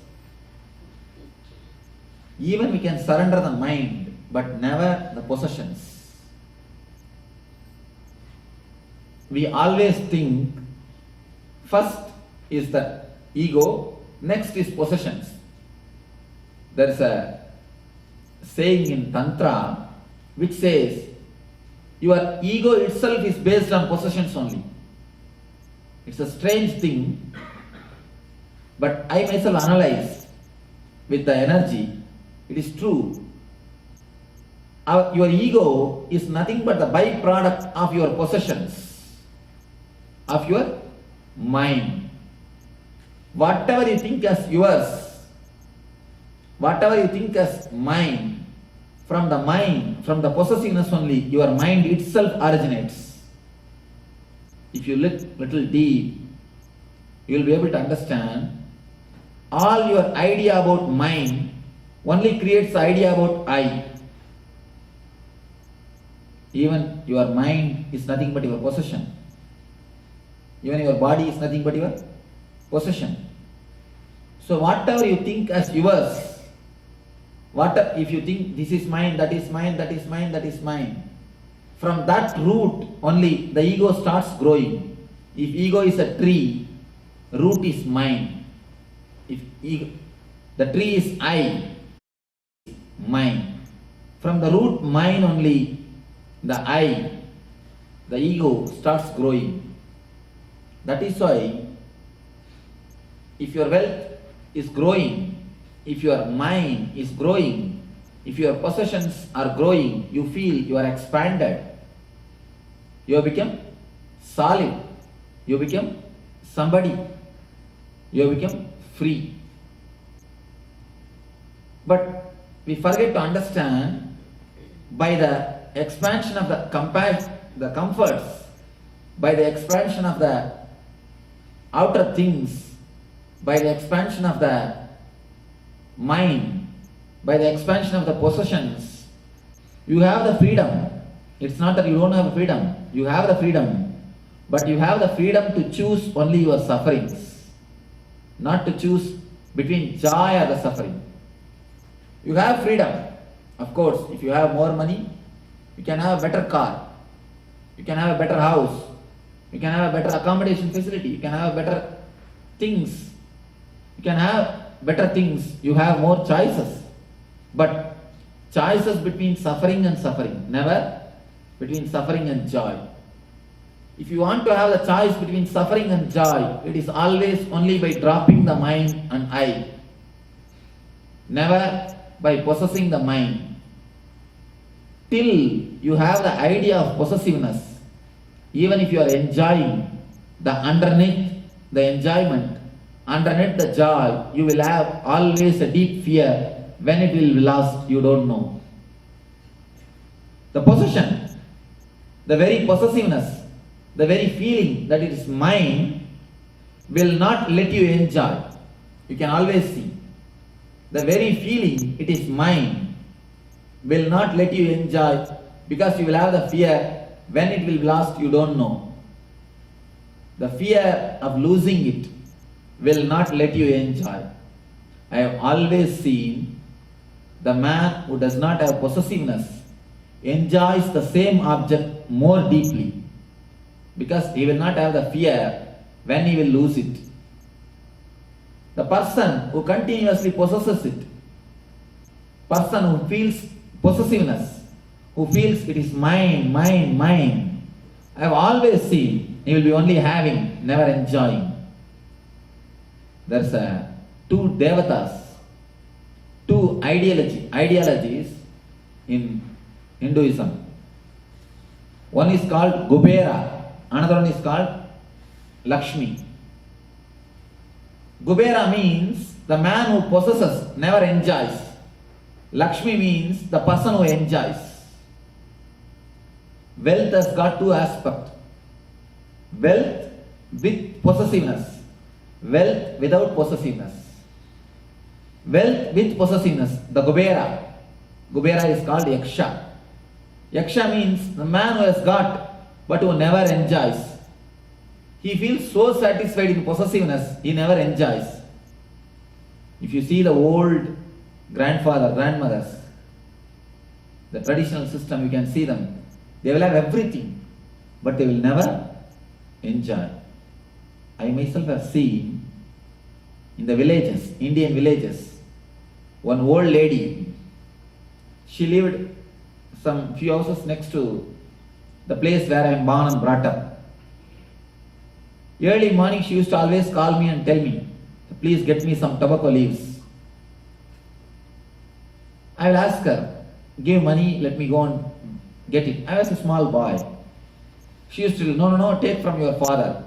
Even we can surrender the mind, but never the possessions. We always think first is the ego, next is possessions. There is a saying in Tantra which says your ego itself is based on possessions only. It's a strange thing, but I myself analyze with the energy. It is true. Your ego is nothing but the byproduct of your possessions, of your mind. Whatever you think as yours, whatever you think as mine, from the possessiveness only, your mind itself originates. If you look little deep, you will be able to understand all your idea about mind only creates the idea about I. Even your mind is nothing but your possession. Even your body is nothing but your possession. So whatever you think as yours, if you think this is mine, that is mine, that is mine, that is mine, from that root only the ego starts growing. If ego is a tree, root is mine. If ego, the tree is I, mine. From the root mine only, the I, the ego starts growing. That is why if your wealth is growing, if your mind is growing, if your possessions are growing, you feel you are expanded. You have become solid. You become somebody. You have become free. But we forget to understand, by the expansion of the comforts, by the expansion of the outer things, by the expansion of the mind, by the expansion of the possessions, you have the freedom. It's not that you don't have freedom. You have the freedom. But you have the freedom to choose only your sufferings, not to choose between joy or the suffering. You have freedom. Of course, if you have more money, you can have a better car. You can have a better house. You can have a better accommodation facility. You can have better things. You can have better things. You have more choices. But choices between suffering and suffering, never between suffering and joy. If you want to have the choice between suffering and joy, it is always only by dropping the mind and I, never by possessing the mind. Till you have the idea of possessiveness, even if you are enjoying the underneath the enjoyment, underneath the joy, you will have always a deep fear. When it will be lost, you don't know. The possession, the very possessiveness, the very feeling that it is mine will not let you enjoy. You can always see. The very feeling it is mine will not let you enjoy, because you will have the fear. When it will be lost, you don't know. The fear of losing it will not let you enjoy. I have always seen the man who does not have possessiveness enjoys the same object more deeply, because he will not have the fear when he will lose it. The person who continuously possesses it, person who feels possessiveness, who feels it is mine, mine, mine, I have always seen he will be only having, never enjoying. There's two devatas, two ideologies in Hinduism. One is called Kubera, another one is called Lakshmi. Kubera means the man who possesses never enjoys. Lakshmi means the person who enjoys. Wealth has got two aspects. Wealth with possessiveness. Wealth without possessiveness. Wealth with possessiveness, the Kubera. Kubera is called Yaksha. Yaksha means the man who has got but who never enjoys. He feels so satisfied in possessiveness, he never enjoys. If you see the old grandmothers, the traditional system, you can see them. They will have everything, but they will never enjoy. I myself have seen in the villages, Indian villages, one old lady, she lived some few houses next to the place where I am born and brought up. Early morning she used to always call me and tell me, please get me some tobacco leaves. I will ask her, give money, let me go and get it. I was a small boy. She used to, no, take from your father.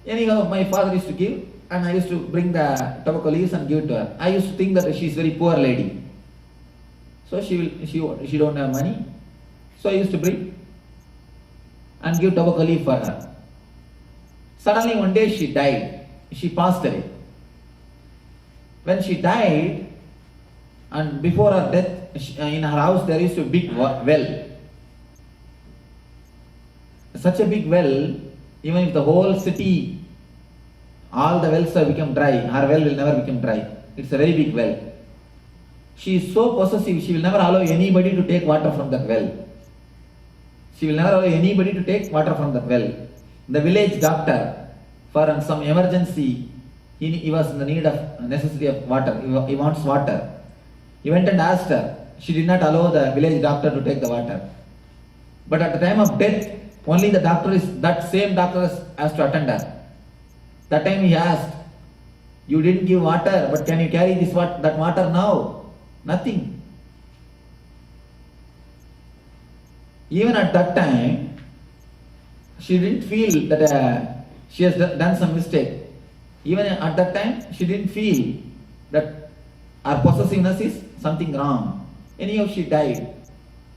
Anyhow, my father used to give, and I used to bring the tobacco leaves and give it to her. I used to think that she is very poor lady. So she don't have money. So I used to bring and give tobacco leaf for her. Suddenly one day she died. She passed away. When she died, and before her death, in her house there used to be a big well. such a big well, even if the whole city, all the wells have become dry, her well will never become dry. It's a very big well. She is so possessive, she will never allow anybody to take water from that well. She will never allow anybody to take water from that well. The village doctor, for some emergency, he was in the need of necessity of water. He wants water. He went and asked her. She did not allow the village doctor to take the water. But at the time of death, only the doctor that same doctor has to attend her. That time he asked, "You didn't give water, but can you carry that water now?" Nothing. Even at that time, she didn't feel that she has done some mistake. Even at that time, she didn't feel that her possessiveness is something wrong. Anyhow, she died.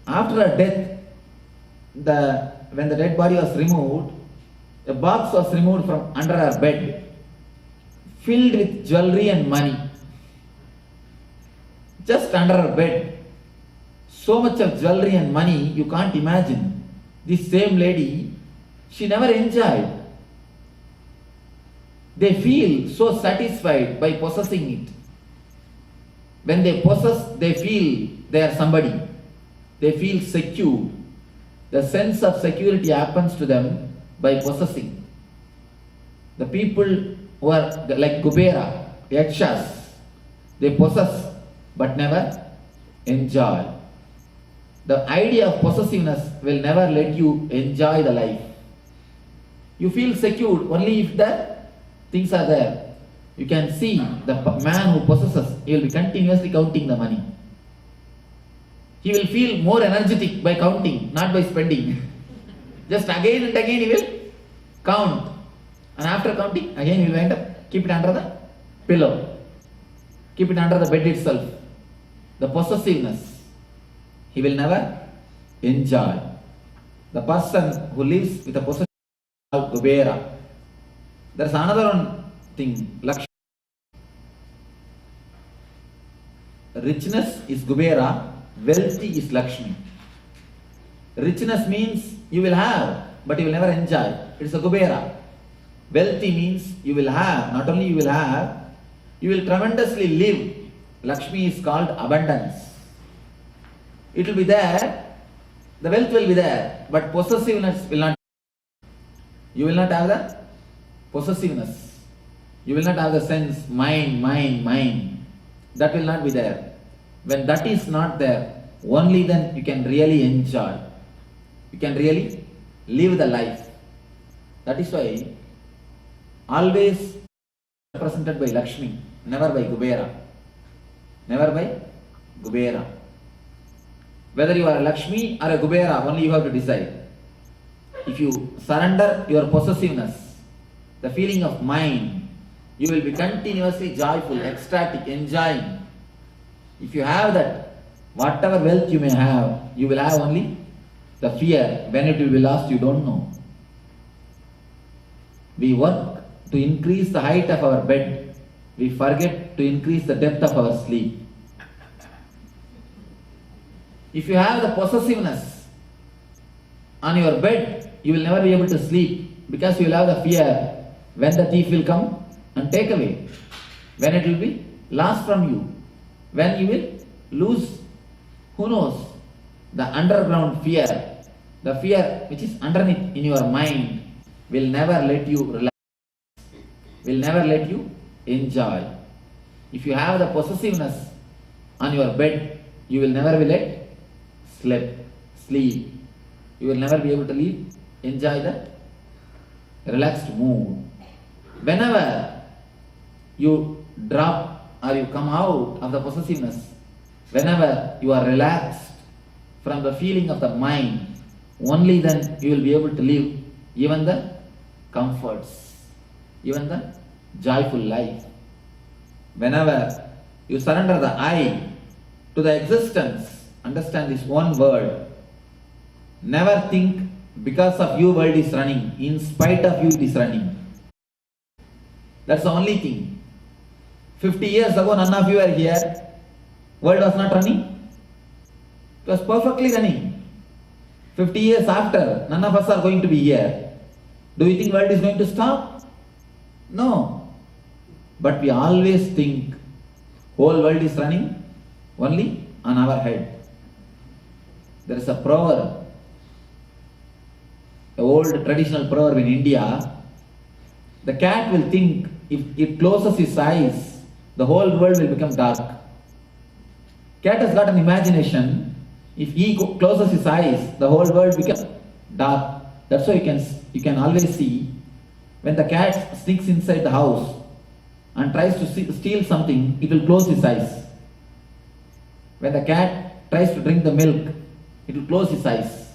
After her death, when the dead body was removed, a box was removed from under her bed, filled with jewelry and money. Just under her bed. So much of jewelry and money, you can't imagine. This same lady, she never enjoyed. They feel so satisfied by possessing it. When they possess, they feel they are somebody. They feel secure. The sense of security happens to them by possessing. The people who are like Kubera, Yakshas, they possess but never enjoy. The idea of possessiveness will never let you enjoy the life. You feel secure only if the things are there. You can see the man who possesses, he will be continuously counting the money. He will feel more energetic by counting, not by spending. Just again and again he will count. And after counting, again he will wind up, keep it under the pillow. Keep it under the bed itself. The possessiveness, he will never enjoy. The person who lives with a possessive of Kubera. There is another one thing, Lakshmi. Richness is Kubera, wealthy is Lakshmi. Richness means you will have, but you will never enjoy. It is a Kubera. Wealthy means you will have, not only you will have, you will tremendously live. Lakshmi is called abundance. It will be there, the wealth will be there, but possessiveness will not. You will not have the possessiveness. You will not have the sense, mine, mine, mine. That will not be there. When that is not there, only then you can really enjoy. You can really live the life. That is why always represented by Lakshmi, never by Kubera. Never by Kubera. Whether you are a Lakshmi or a Kubera, only you have to decide. If you surrender your possessiveness, the feeling of mind, you will be continuously joyful, ecstatic, enjoying. If you have that, whatever wealth you may have, you will have only the fear. When it will be lost, you don't know. We work to increase the height of our bed. We forget to increase the depth of our sleep. If you have the possessiveness on your bed, you will never be able to sleep because you will have the fear when the thief will come and take away, when it will be lost from you, when you will lose, who knows, the underground fear, the fear which is underneath in your mind will never let you relax, will never let you enjoy. If you have the possessiveness on your bed, you will never be let sleep. You will never be able to enjoy the relaxed mood. Whenever you drop or you come out of the possessiveness, whenever you are relaxed from the feeling of the mind, only then you will be able to live even the comforts, even the joyful life. Whenever you surrender the I to the existence, understand this one word. Never think because of you world is running, in spite of you it is running. That's the only thing. 50 years ago none of you were here. World was not running. It was perfectly running. 50 years after, none of us are going to be here. Do you think world is going to stop? No. But we always think whole world is running only on our head. There is a proverb, an old traditional proverb in India. The cat will think if it closes its eyes, the whole world will become dark. Cat has got an imagination. If he closes his eyes, the whole world becomes dark. That's why you can always see when the cat sneaks inside the house and tries to steal something, it will close his eyes. When the cat tries to drink the milk, it will close his eyes.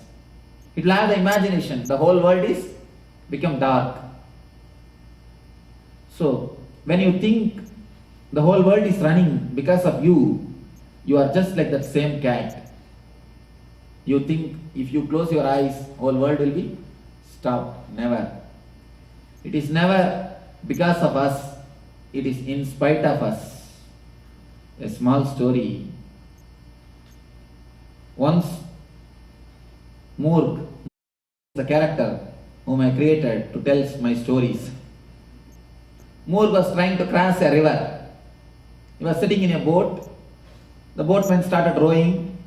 It will have the imagination. The whole world is become dark. So when you think the whole world is running because of you, you are just like that same cat. You think if you close your eyes, whole world will be stopped. Never. It is never because of us. It is in spite of us. A small story. Once, Moorg, the character whom I created to tell my stories. Moorg was trying to cross a river. He was sitting in a boat. The boatman started rowing.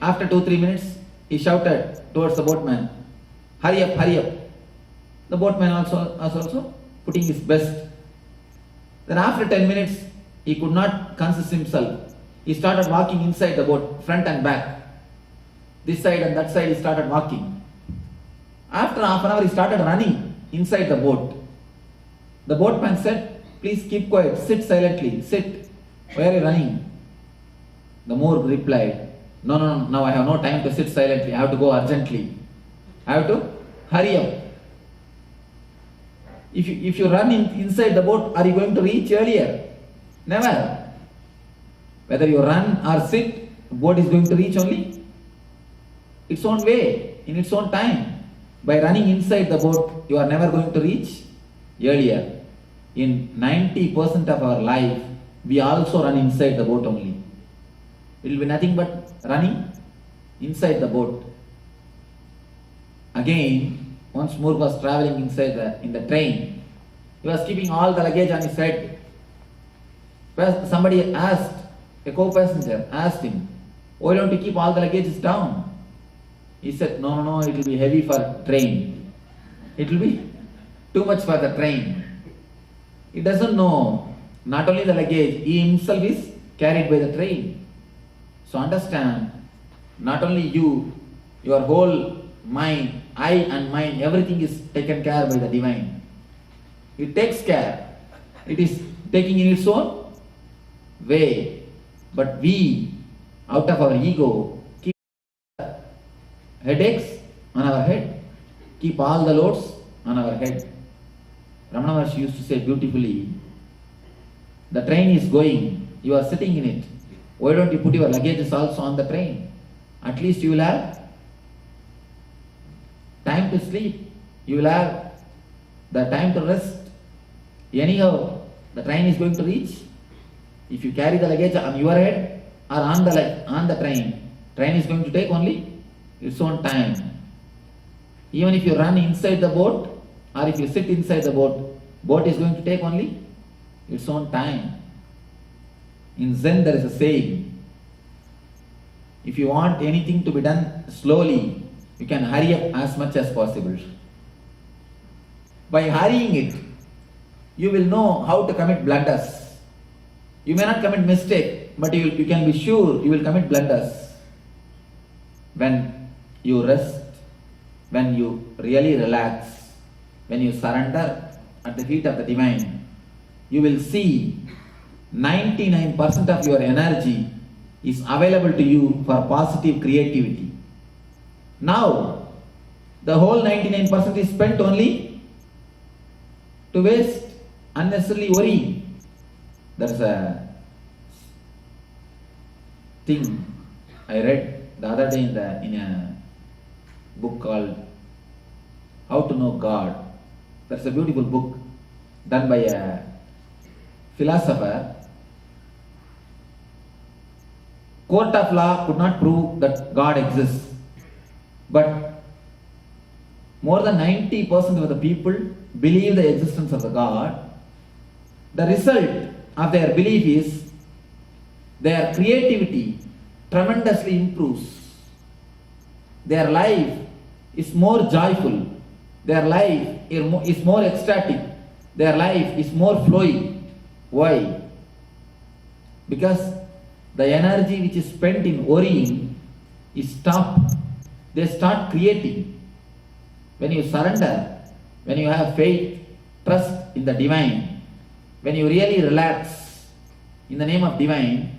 After 2-3 minutes, he shouted towards the boatman, hurry up, hurry up. The boatman was also putting his best. Then after 10 minutes, he could not consist himself. He started walking inside the boat, front and back. This side and that side he started walking. After half an hour, he started running inside the boat. The boatman said, please keep quiet, sit silently, sit. Why are you running? The Moorg replied, no, now I have no time to sit silently. I have to go urgently. I have to hurry up. If you run inside the boat, are you going to reach earlier? Never. Whether you run or sit, the boat is going to reach only its own way, in its own time. By running inside the boat, you are never going to reach earlier. In 90% of our life, we also run inside the boat only. It will be nothing but running inside the boat. Again, once Moorg was traveling in the train, he was keeping all the luggage on his head. Somebody asked, a co-passenger asked him, why don't you keep all the luggage down? He said, no, it will be heavy for train. It will be too much for the train. He doesn't know, not only the luggage, he himself is carried by the train. So understand, not only you, your whole mind, I and mind, everything is taken care by the divine. It takes care. It is taking in its own way. But we, out of our ego, keep headaches on our head, keep all the loads on our head. Ramana Maharshi used to say beautifully, the train is going, you are sitting in it. Why don't you put your luggages also on the train? At least you will have time to sleep. You will have the time to rest. Anyhow, the train is going to reach. If you carry the luggage on your head or on the train is going to take only its own time. Even if you run inside the boat or if you sit inside the boat is going to take only its own time. In Zen there is a saying, if you want anything to be done slowly, you can hurry up as much as possible. By hurrying it, you will know how to commit blunders. You may not commit mistake, but you can be sure you will commit blunders. When you rest, when you really relax, when you surrender at the feet of the divine, you will see 99% of your energy is available to you for positive creativity. Now, the whole 99% is spent only to waste, unnecessarily worry. There's a thing I read the other day in a book called How to Know God. That's a beautiful book done by a philosopher. Court of law could not prove that God exists, but more than 90% of the people believe the existence of the God. The result of their belief is their creativity tremendously improves. Their life is more joyful. Their life is more ecstatic. Their life is more flowing. Why? Because the energy which is spent in worrying is stopped. They start creating. When you surrender, when you have faith, trust in the divine, when you really relax in the name of divine,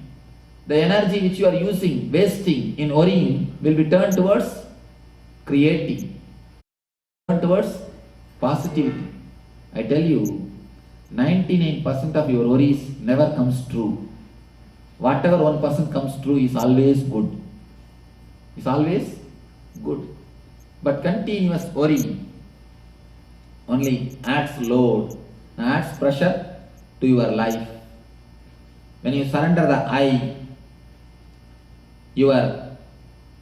the energy which you are using, wasting in worrying will be turned towards creating, turned towards positivity. I tell you, 99% of your worries never comes true. Whatever 1% comes true is always good. Is always good. But continuous worry only adds load, adds pressure to your life. When you surrender the I, your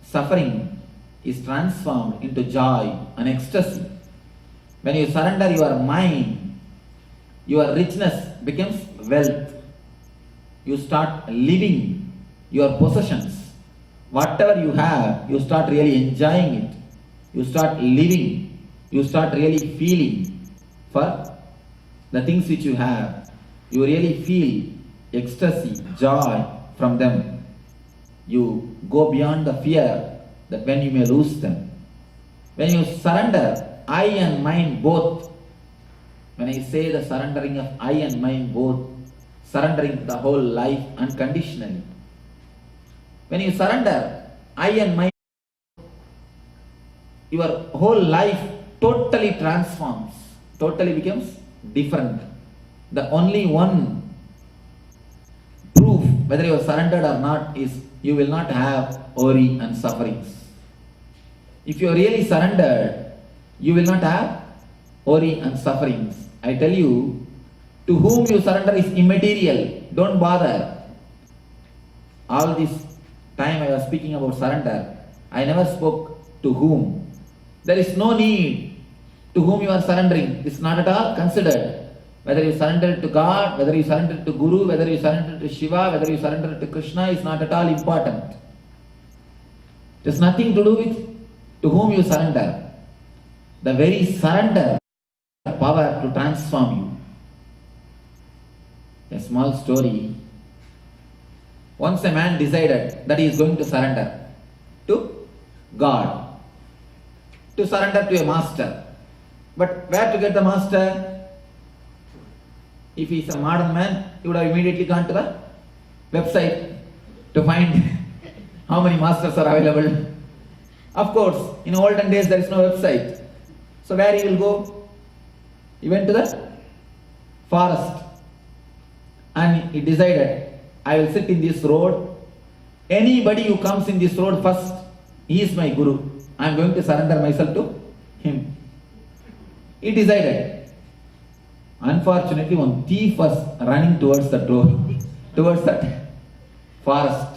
suffering is transformed into joy and ecstasy. When you surrender your mind, your richness becomes wealth. You start living your possessions. Whatever you have, you start really enjoying it. You start living. You start really feeling for the things which you have. You really feel ecstasy, joy from them. You go beyond the fear that when you may lose them. When you surrender I and mind both, when I say the surrendering of I and mind both, surrendering the whole life unconditionally. When you surrender I and mind, your whole life totally transforms, totally becomes different. The only one proof whether you are surrendered or not is you will not have worry and sufferings. If you are really surrendered, you will not have worry and sufferings. I tell you, to whom you surrender is immaterial. Don't bother. All this time I was speaking about surrender, I never spoke to whom. There is no need to whom you are surrendering. It's not at all considered. Whether you surrender to God, whether you surrender to Guru, whether you surrender to Shiva, whether you surrender to Krishna is not at all important. It has nothing to do with to whom you surrender. The very surrender has power to transform you. A small story. Once a man decided that he is going to surrender to God, to surrender to a master. But where to get the master? If he is a modern man, he would have immediately gone to the website to find how many masters are available. Of course, in olden days there is no website. So where he will go? He went to the forest and he decided, I will sit in this road. Anybody who comes in this road first, he is my Guru. I am going to surrender myself to him. He decided. Unfortunately, one thief was running towards that road, towards that forest.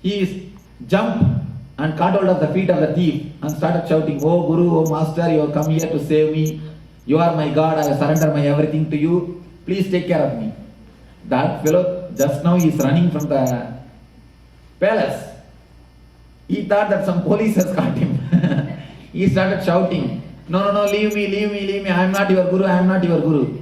He jumped and caught hold of the feet of the thief and started shouting, "Oh Guru, oh Master, you have come here to save me. You are my God, I surrender my everything to you. Please take care of me." That fellow, just now he is running from the palace. He thought that some police has caught him. He started shouting, no, leave me, I am not your Guru, I am not your Guru.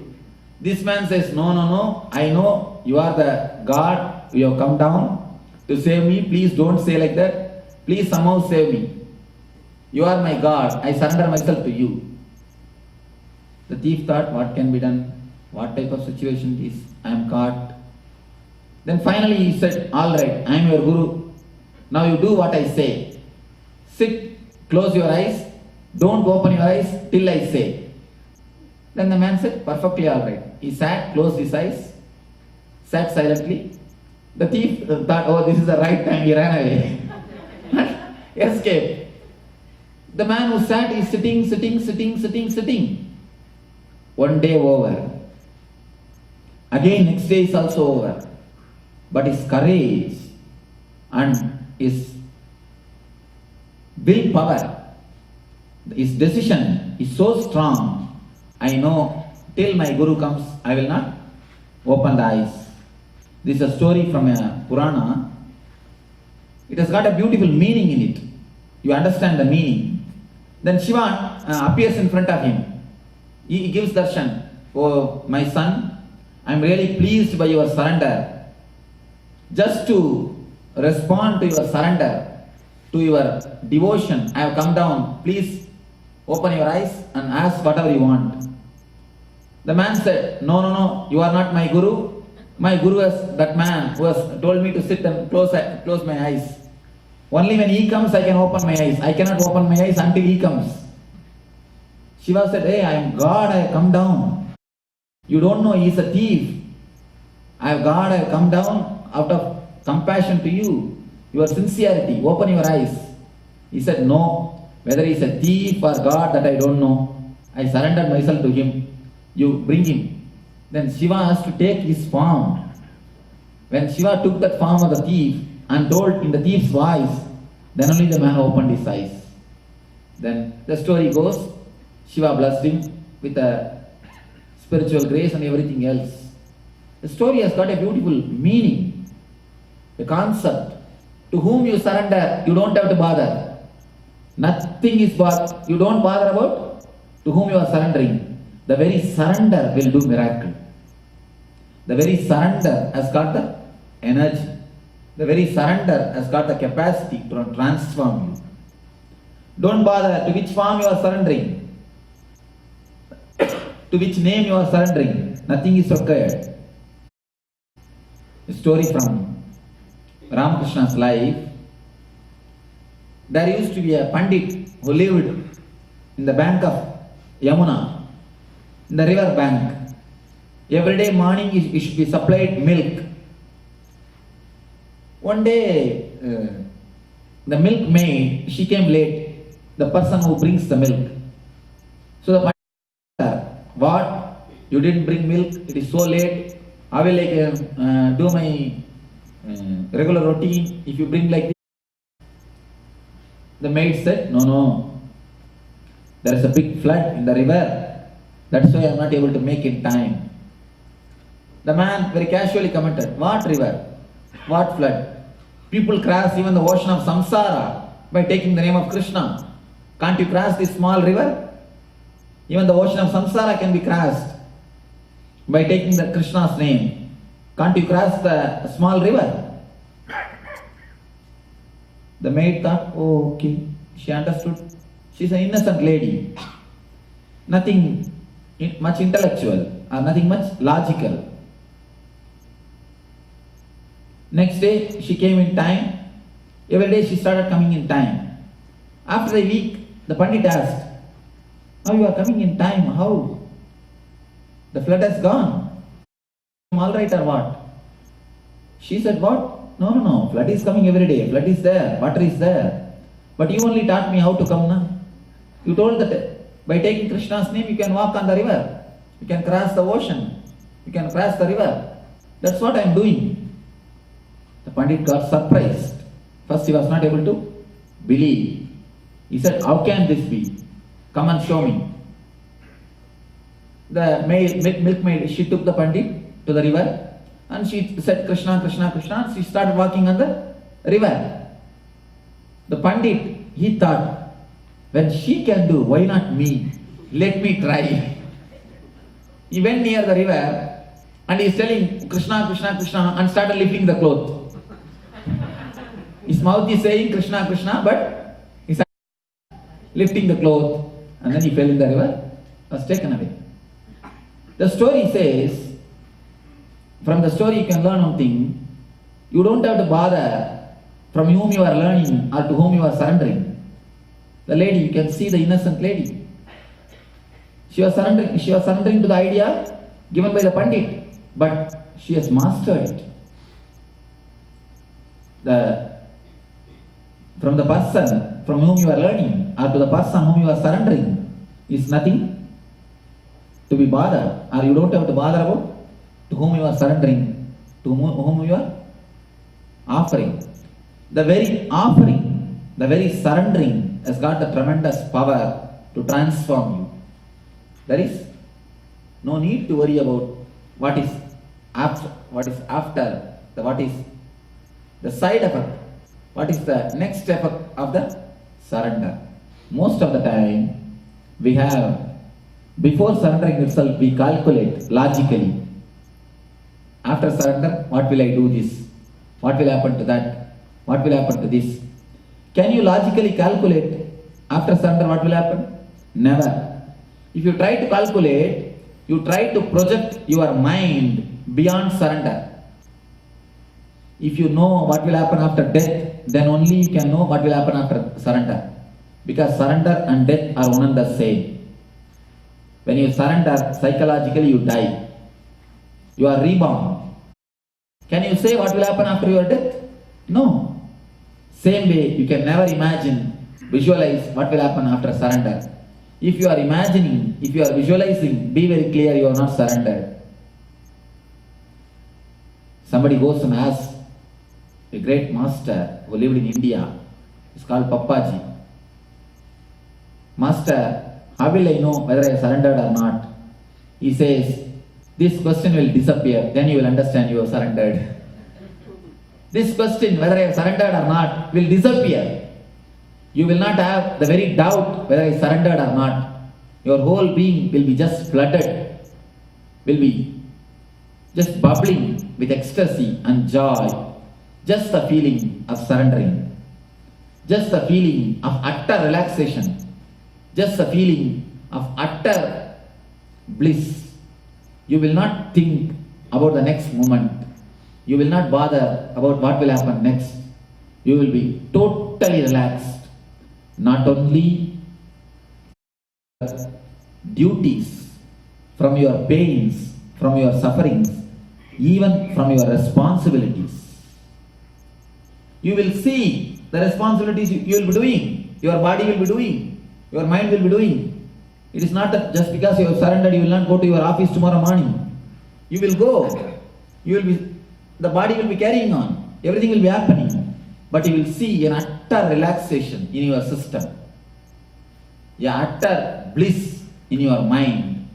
This man says, no, I know you are the God, you have come down to save me, please don't say like that, please somehow save me. You are my God, I surrender myself to you. The thief thought, what can be done? What type of situation it is? I am caught. Then finally he said, all right, I am your Guru. Now you do what I say. Sit, close your eyes, don't open your eyes till I say. Then the man said, perfectly all right. He sat, closed his eyes, sat silently. The thief thought, oh, this is the right time, he ran away. Escaped. The man who sat is sitting. One day over. Again, next day is also over. But his courage and his willpower His decision is so strong. I know till my Guru comes, I will not open the eyes. This is a story from a Purana. It has got a beautiful meaning in it. You understand the meaning. Then Shiva appears in front of him. He gives darshan. Oh, my son, I am really pleased by your surrender. Just to respond to your surrender, to your devotion, I have come down. Please open your eyes and ask whatever you want. The man said, no, you are not my Guru. My Guru is that man who has told me to sit and close my eyes. Only when he comes, I can open my eyes. I cannot open my eyes until he comes. Shiva said, hey, I am God, I have come down. You don't know he is a thief. I am God, I have come down out of compassion to you. Your sincerity, open your eyes. He said, no, whether he is a thief or God, that I don't know. I surrendered myself to him. You bring him. Then Shiva has to take his form. When Shiva took that form of the thief and told in the thief's voice, then only the man opened his eyes. Then the story goes, Shiva blessed him with a spiritual grace and everything else. The story has got a beautiful meaning, a concept. To whom you surrender, you don't have to bother. Nothing is bothered. You don't bother about to whom you are surrendering. The very surrender will do miracle. The very surrender has got the energy. The very surrender has got the capacity to transform you. Don't bother to which form you are surrendering, to which name you are surrendering. Nothing is required. A story from Ramakrishna's life. There used to be a Pandit who lived in the bank of Yamuna, in the river bank. Every day morning he should be supplied milk. One day, the milkmaid, she came late, the person who brings the milk. So the Pandit asked, what? You didn't bring milk, it is so late. I will do my regular routine if you bring like this. The maid said, no. There is a big flood in the river. That's why I am not able to make in time. The man very casually commented, what river? What flood? People cross even the ocean of samsara by taking the name of Krishna. Can't you cross this small river? Even the ocean of samsara can be crossed by taking the Krishna's name. Can't you cross the small river? The maid thought, oh, okay. She understood. She's an innocent lady. Nothing much intellectual or nothing much logical. Next day, she came in time. Every day she started coming in time. After a week, the Pandit asked, how you are coming in time? How? The flood has gone. All right or what? She said, what? No. Flood is coming every day. Flood is there. Water is there. But you only taught me how to come now. You told that by taking Krishna's name, you can walk on the river. You can cross the ocean. You can cross the river. That's what I am doing. The Pandit got surprised. First he was not able to believe. He said, how can this be? Come and show me. The milkmaid, she took the Pandit to the river and she said, Krishna, Krishna, Krishna. She started walking on the river. The Pandit, he thought, when she can do, why not me? Let me try. He went near the river and he is telling Krishna, Krishna, Krishna and started lifting the cloth. His mouth is saying Krishna, Krishna, but he started lifting the cloth and then he fell in the river, was taken away. The story says, from the story you can learn one thing, you don't have to bother from whom you are learning or to whom you are surrendering. The lady, you can see the innocent lady. She was surrendering to the idea given by the Pandit, but she has mastered it. From the person from whom you are learning or to the person whom you are surrendering is nothing to be bothered, or you don't have to bother about to whom you are surrendering, to whom you are offering. The very offering, the very surrendering has got the tremendous power to transform you. There is no need to worry about what is after, what is the side effect, what is the next effect of the surrender. Most of the time, we have, before surrendering itself, we calculate logically. After surrender, what will I do this? What will happen to that? What will happen to this? Can you logically calculate after surrender what will happen? Never. If you try to calculate, you try to project your mind beyond surrender. If you know what will happen after death, then only you can know what will happen after surrender. Because surrender and death are one and the same. When you surrender, psychologically you die. You are reborn. Can you say what will happen after your death? No. Same way, you can never imagine, visualize what will happen after surrender. If you are imagining, if you are visualizing, be very clear, you are not surrendered. Somebody goes and asks a great master who lived in India, it's called Papaji. Master, how will I know whether I have surrendered or not? He says, this question will disappear, then you will understand you have surrendered. This question, whether I have surrendered or not, will disappear. You will not have the very doubt whether I surrendered or not. Your whole being will be just flooded, will be just bubbling with ecstasy and joy. Just the feeling of surrendering. Just the feeling of utter relaxation. Just the feeling of utter bliss. You will not think about the next moment. You will not bother about what will happen next. You will be totally relaxed. Not only duties, from your pains, from your sufferings, even from your responsibilities. You will see the responsibilities you will be doing, your body will be doing, your mind will be doing. It is not that just because you have surrendered, you will not go to your office tomorrow morning. You will go. You will be, the body will be carrying on. Everything will be happening. But you will see an utter relaxation in your system. An utter bliss in your mind.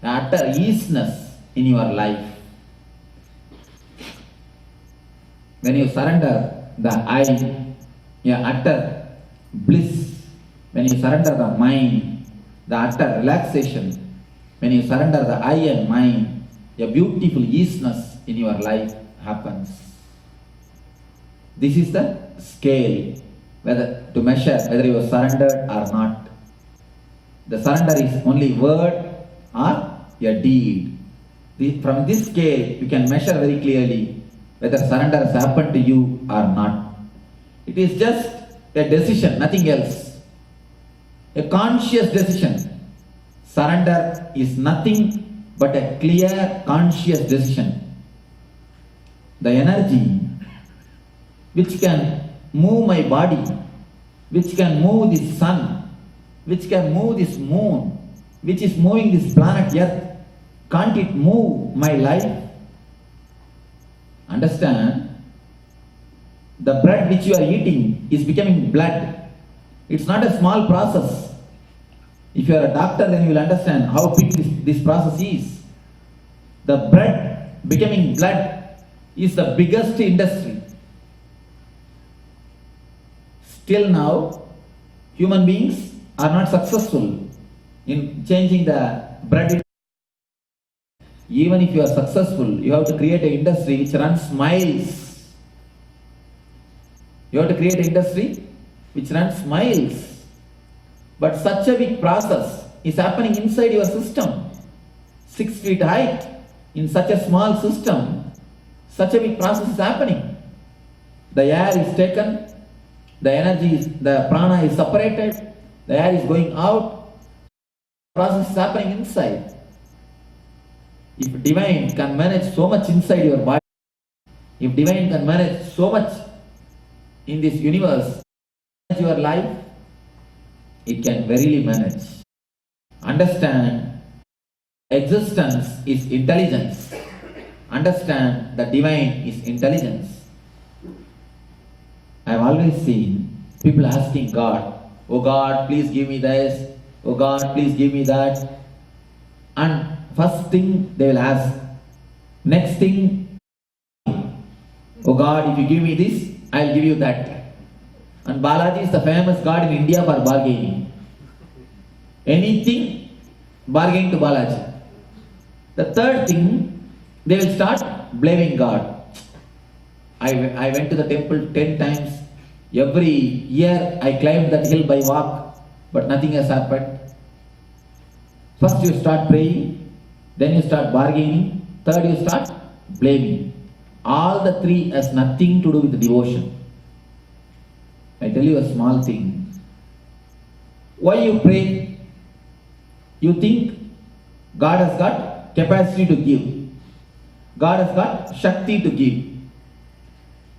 An utter easiness in your life. When you surrender the I, an utter bliss. When you surrender the mind, the utter relaxation. When you surrender the I and mind, a beautiful easiness in your life happens. This is the scale whether to measure whether you are surrendered or not. The surrender is only word or a deed. From this scale, you can measure very clearly whether surrender has happened to you or not. It is just a decision, nothing else. A conscious decision. Surrender is nothing but a clear, conscious decision. The energy which can move my body, which can move this sun, which can move this moon, which is moving this planet Earth, can't it move my life? Understand? The bread which you are eating is becoming blood. It's not a small process. If you are a doctor, then you will understand how big this process is. The bread becoming blood is the biggest industry. Still now, human beings are not successful in changing the bread. Even if you are successful, you have to create an industry which runs miles. You have to create an industry which runs miles. But such a big process is happening inside your system. 6 feet height, in such a small system, such a big process is happening. The air is taken, the energy is, the prana is separated, the air is going out, the process is happening inside. If divine can manage so much inside your body, if divine can manage so much in this universe, manage your life, it can verily manage. Understand, existence is intelligence. Understand, the divine is intelligence. I have always seen people asking God, oh God, please give me this. oh God, please give me that. And first thing they will ask. Next thing, oh God, if you give me this, I'll give you that. And Balaji is the famous God in India for bargaining. Anything, bargain to Balaji. The third thing, they will start blaming God. I went to the temple 10 times. Every year I climbed that hill by walk, but nothing has happened. First you start praying, then you start bargaining, third you start blaming. All the three has nothing to do with the devotion. I tell you a small thing. Why you pray? You think God has got capacity to give. God has got Shakti to give.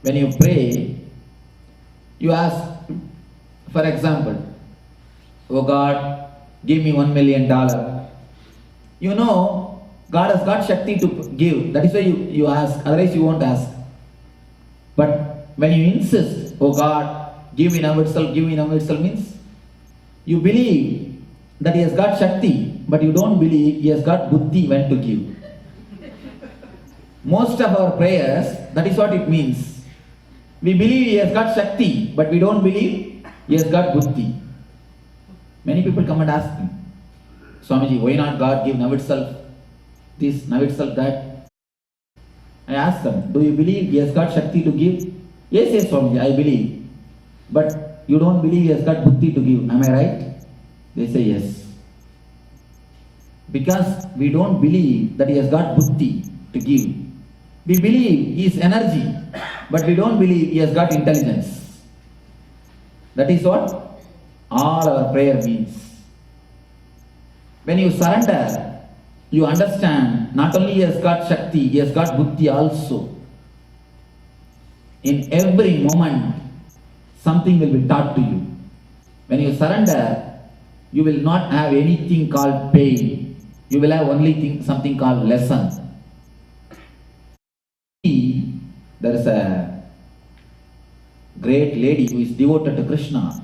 When you pray, you ask, for example, oh God, give me $1 million. You know, God has got Shakti to give. That is why you ask, otherwise you won't ask. But when you insist, oh God, give me now itself means you believe that He has got Shakti, but you don't believe He has got Buddhi when to give. Most of our prayers, that is what it means. We believe He has got Shakti, but we don't believe He has got Buddhi. Many people come and ask me, Swamiji, why not God give now itself this, now itself that? I ask them, do you believe He has got Shakti to give? Yes, Swamiji, I believe. But you don't believe He has got Buddhi to give, am I right? They say yes. Because we don't believe that He has got Buddhi to give. We believe He is energy, but we don't believe He has got intelligence. That is what all our prayer means. When you surrender, you understand not only He has got Shakti, He has got Buddhi also. In every moment, something will be taught to you. When you surrender, you will not have anything called pain. You will have only something called lesson. There is a great lady who is devoted to Krishna.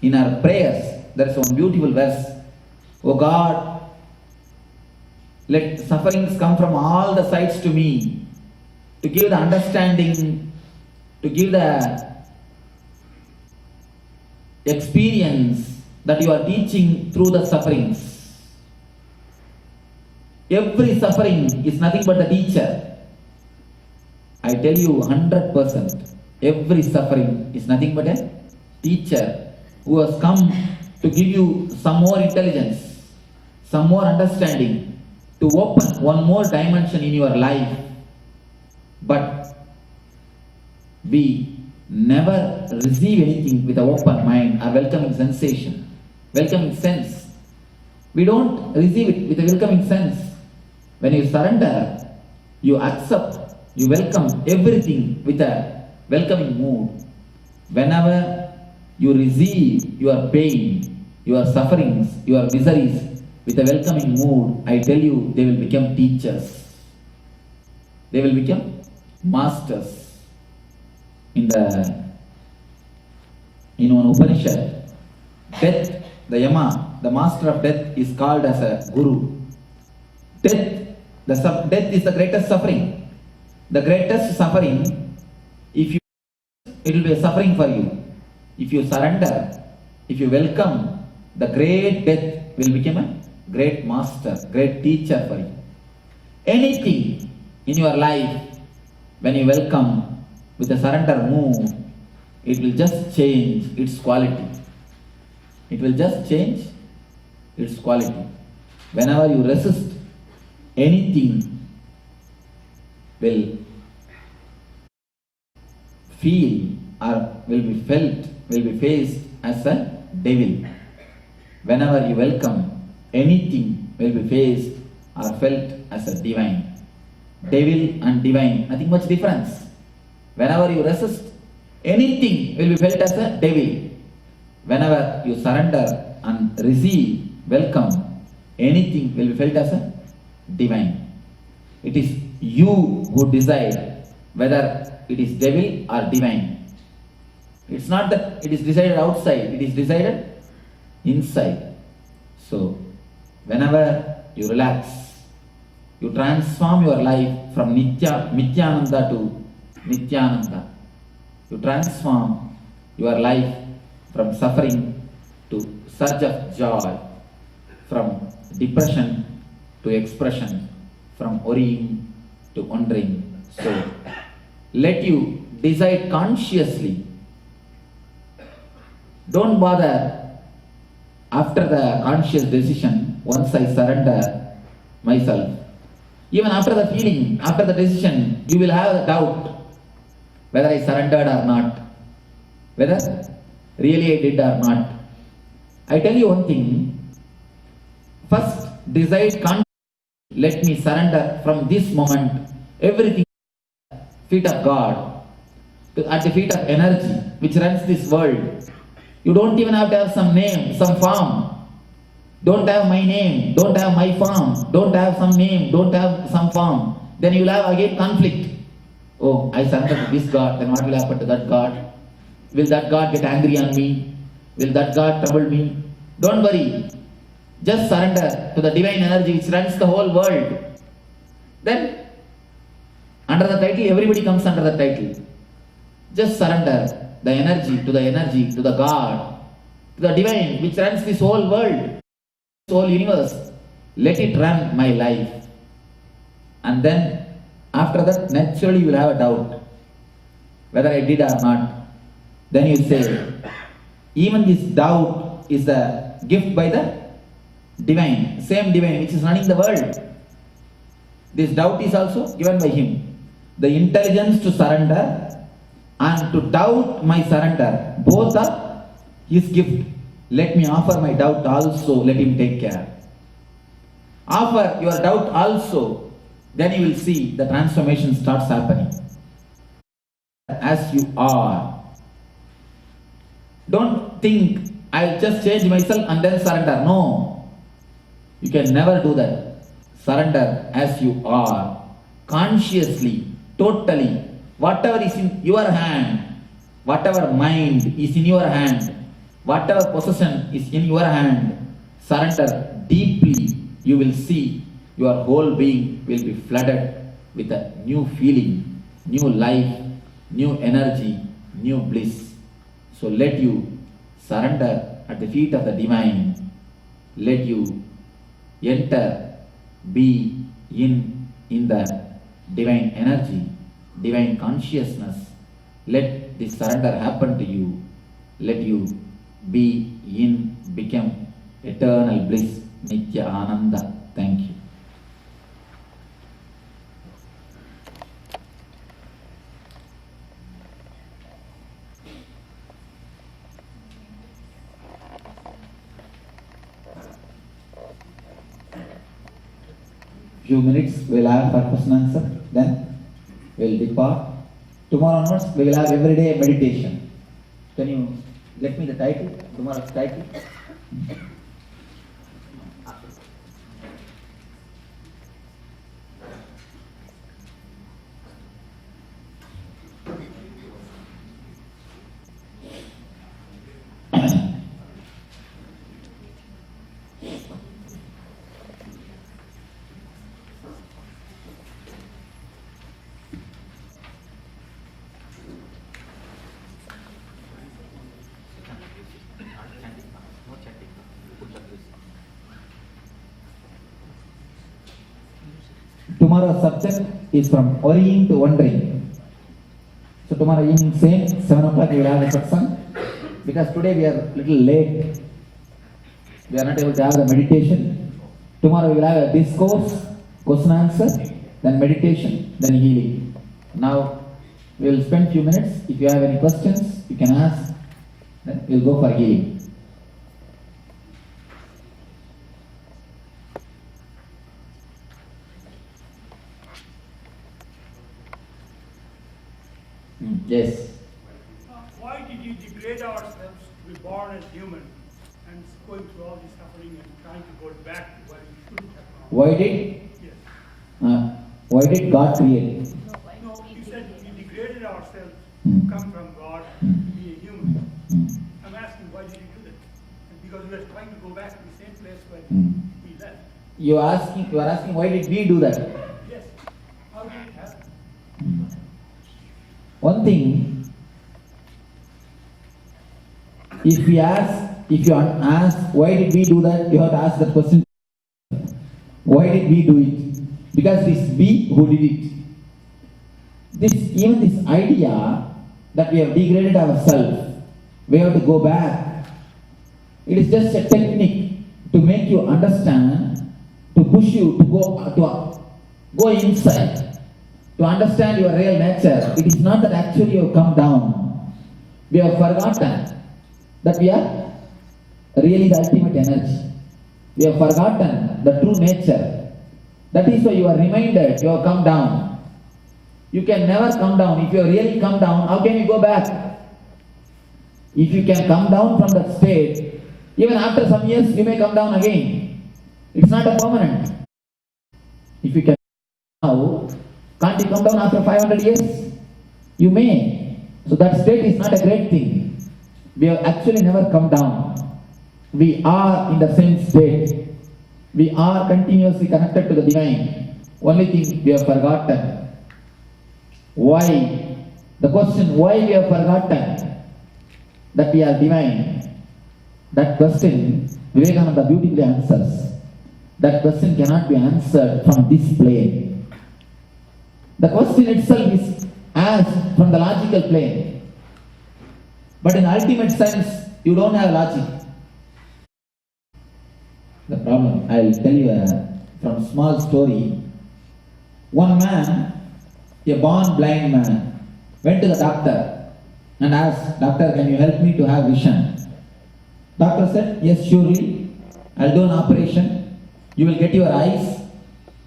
In her prayers, there is one beautiful verse. Oh God, let sufferings come from all the sides to me, to give the understanding, to give the experience that you are teaching through the sufferings. Every suffering is nothing but the teacher. I tell you 100%, every suffering is nothing but a teacher who has come to give you some more intelligence, some more understanding, to open one more dimension in your life. But we never receive anything with an open mind or welcoming sensation, welcoming sense. We don't receive it with a welcoming sense. When you surrender, you accept, you welcome everything with a welcoming mood. Whenever you receive your pain, your sufferings, your miseries with a welcoming mood, I tell you, they will become teachers. They will become masters. In one Upanishad, death, the Yama, the master of death, is called as a guru. Death is the greatest suffering. The greatest suffering, it will be a suffering for you. If you surrender, if you welcome, the great death will become a great master, great teacher for you. Anything in your life, when you welcome with a surrender mood, it will just change its quality. It will just change its quality. Whenever you resist, anything will feel or will be felt, will be faced as a devil. Whenever you welcome, anything will be faced or felt as a divine. Devil and divine, nothing much difference. Whenever you resist, anything will be felt as a devil. Whenever you surrender and receive, welcome, anything will be felt as a divine. It is you who decide whether it is devil or divine. It's not that it is decided outside, it is decided inside. So, whenever you relax, you transform your life from Nithyananda to Nithyananda. You transform your life from suffering to surge of joy, from depression to expression, from worrying to wondering. So, let you decide consciously. Don't bother after the conscious decision, once I surrender myself. Even after the feeling, after the decision, you will have a doubt whether I surrendered or not, whether really I did or not. I tell you one thing, first decide consciously, let me surrender from this moment everything at the feet of God, at the feet of energy which runs this world. You don't even have to have some name, some form. Don't have my name, don't have my form, don't have some name, don't have some form. Then you will have again conflict. Oh, I surrender to this God, then what will happen to that God? Will that God get angry on me? Will that God trouble me? Don't worry. Just surrender to the divine energy which runs the whole world. Then, under the title, everybody comes under the title. Just surrender the energy, to the God, to the divine which runs this whole world, this whole universe. Let it run my life. And then, after that, naturally you will have a doubt whether I did or not. Then you say, even this doubt is a gift by the divine, same divine which is running the world. This doubt is also given by him. The intelligence to surrender and to doubt my surrender, both are his gift. Let me offer my doubt also, let him take care. Offer your doubt also, then you will see the transformation starts happening. As you are. Don't think, I'll just change myself and then surrender. No. You can never do that. Surrender as you are. Consciously, totally. Whatever is in your hand, whatever mind is in your hand, whatever possession is in your hand, surrender deeply. You will see your whole being will be flooded with a new feeling, new life, new energy, new bliss. So let you surrender at the feet of the divine. Let you enter, be in the divine energy, divine consciousness. Let this surrender happen to you. Let you be in, become eternal bliss, Nithyananda. Thank you. Few minutes we'll have for question answer, then we'll depart. Tomorrow onwards we will have everyday meditation. Can you let me the title, tomorrow's title? Tomorrow's subject is from worrying to wondering. So tomorrow evening same 7 o'clock we will have a satsang. Because today we are little late. We are not able to have the meditation. Tomorrow we will have a discourse, question answer, then meditation, then healing. Now we will spend few minutes. If you have any questions, you can ask. Then we will go for healing. Yes. Why did you degrade ourselves to be born as human and going through all this suffering and trying to go back to where we shouldn't have gone? Why did God create? No, you said we degraded ourselves to come from God to be a human. I'm asking, why did you do that? And because we are trying to go back to the same place where we left. You are asking why did we do that? Yes. How did it happen? One thing, if you ask why did we do that, you have to ask that question. Why did we do it? Because it is we who did it. Even this idea that we have degraded ourselves, we have to go back. It is just a technique to make you understand, to push you to go inside, to understand your real nature. It is not that actually you have come down. We have forgotten that we are really the ultimate energy. We have forgotten the true nature. That is why you are reminded you have come down. You can never come down. If you really come down, how can you go back? If you can come down from that state, even after some years you may come down again. It's not a permanent. If you can now, can't you come down after 500 years? You may. So that state is not a great thing. We have actually never come down. We are in the same state. We are continuously connected to the divine. Only thing we have forgotten. Why? The question why we have forgotten that we are divine. That question Vivekananda beautifully answers. That question cannot be answered from this plane. The question itself is asked from the logical plane. But in ultimate sense, you don't have logic. The problem, I will tell you from small story. One man, a born blind man, went to the doctor and asked, "Doctor, can you help me to have vision?" Doctor said, "Yes, surely. I'll do an operation. You will get your eyes.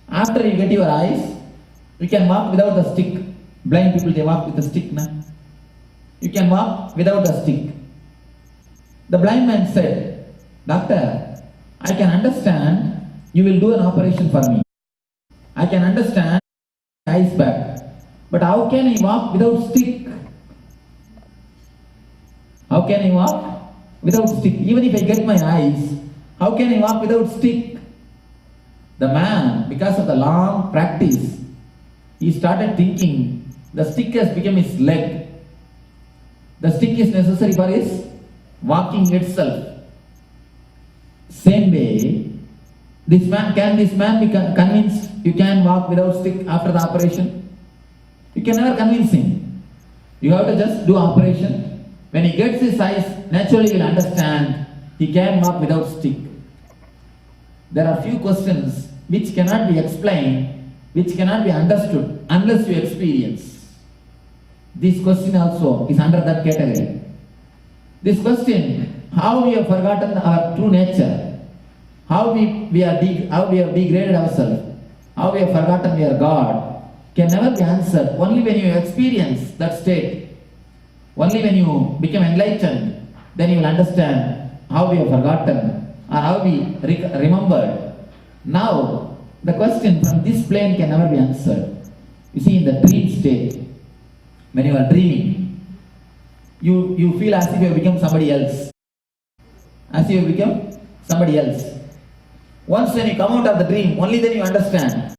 After you get your eyes, you can walk without the stick." Blind people, they walk with a stick, na? You can walk without the stick. The blind man said, "Doctor, I can understand you will do an operation for me. I can understand eyes back. But how can I walk without stick? How can I walk without stick? Even if I get my eyes, how can I walk without stick?" The man, because of the long practice, he started thinking the stick has become his leg. The stick is necessary for his walking itself. Same way, this man be convinced you can walk without stick after the operation? You can never convince him. You have to just do operation. When he gets his eyes, naturally he will understand he can walk without stick. There are few questions which cannot be explained, which cannot be understood unless you experience. This question also is under that category. This question, how we have forgotten our true nature, how we have degraded ourselves, how we have forgotten we are God, can never be answered. Only when you experience that state, only when you become enlightened, then you will understand how we have forgotten or how we remembered. Now, the question from this plane can never be answered. You see, in the dream state, when you are dreaming, you feel as if you have become somebody else. As if you have become somebody else. Once when you come out of the dream, only then you understand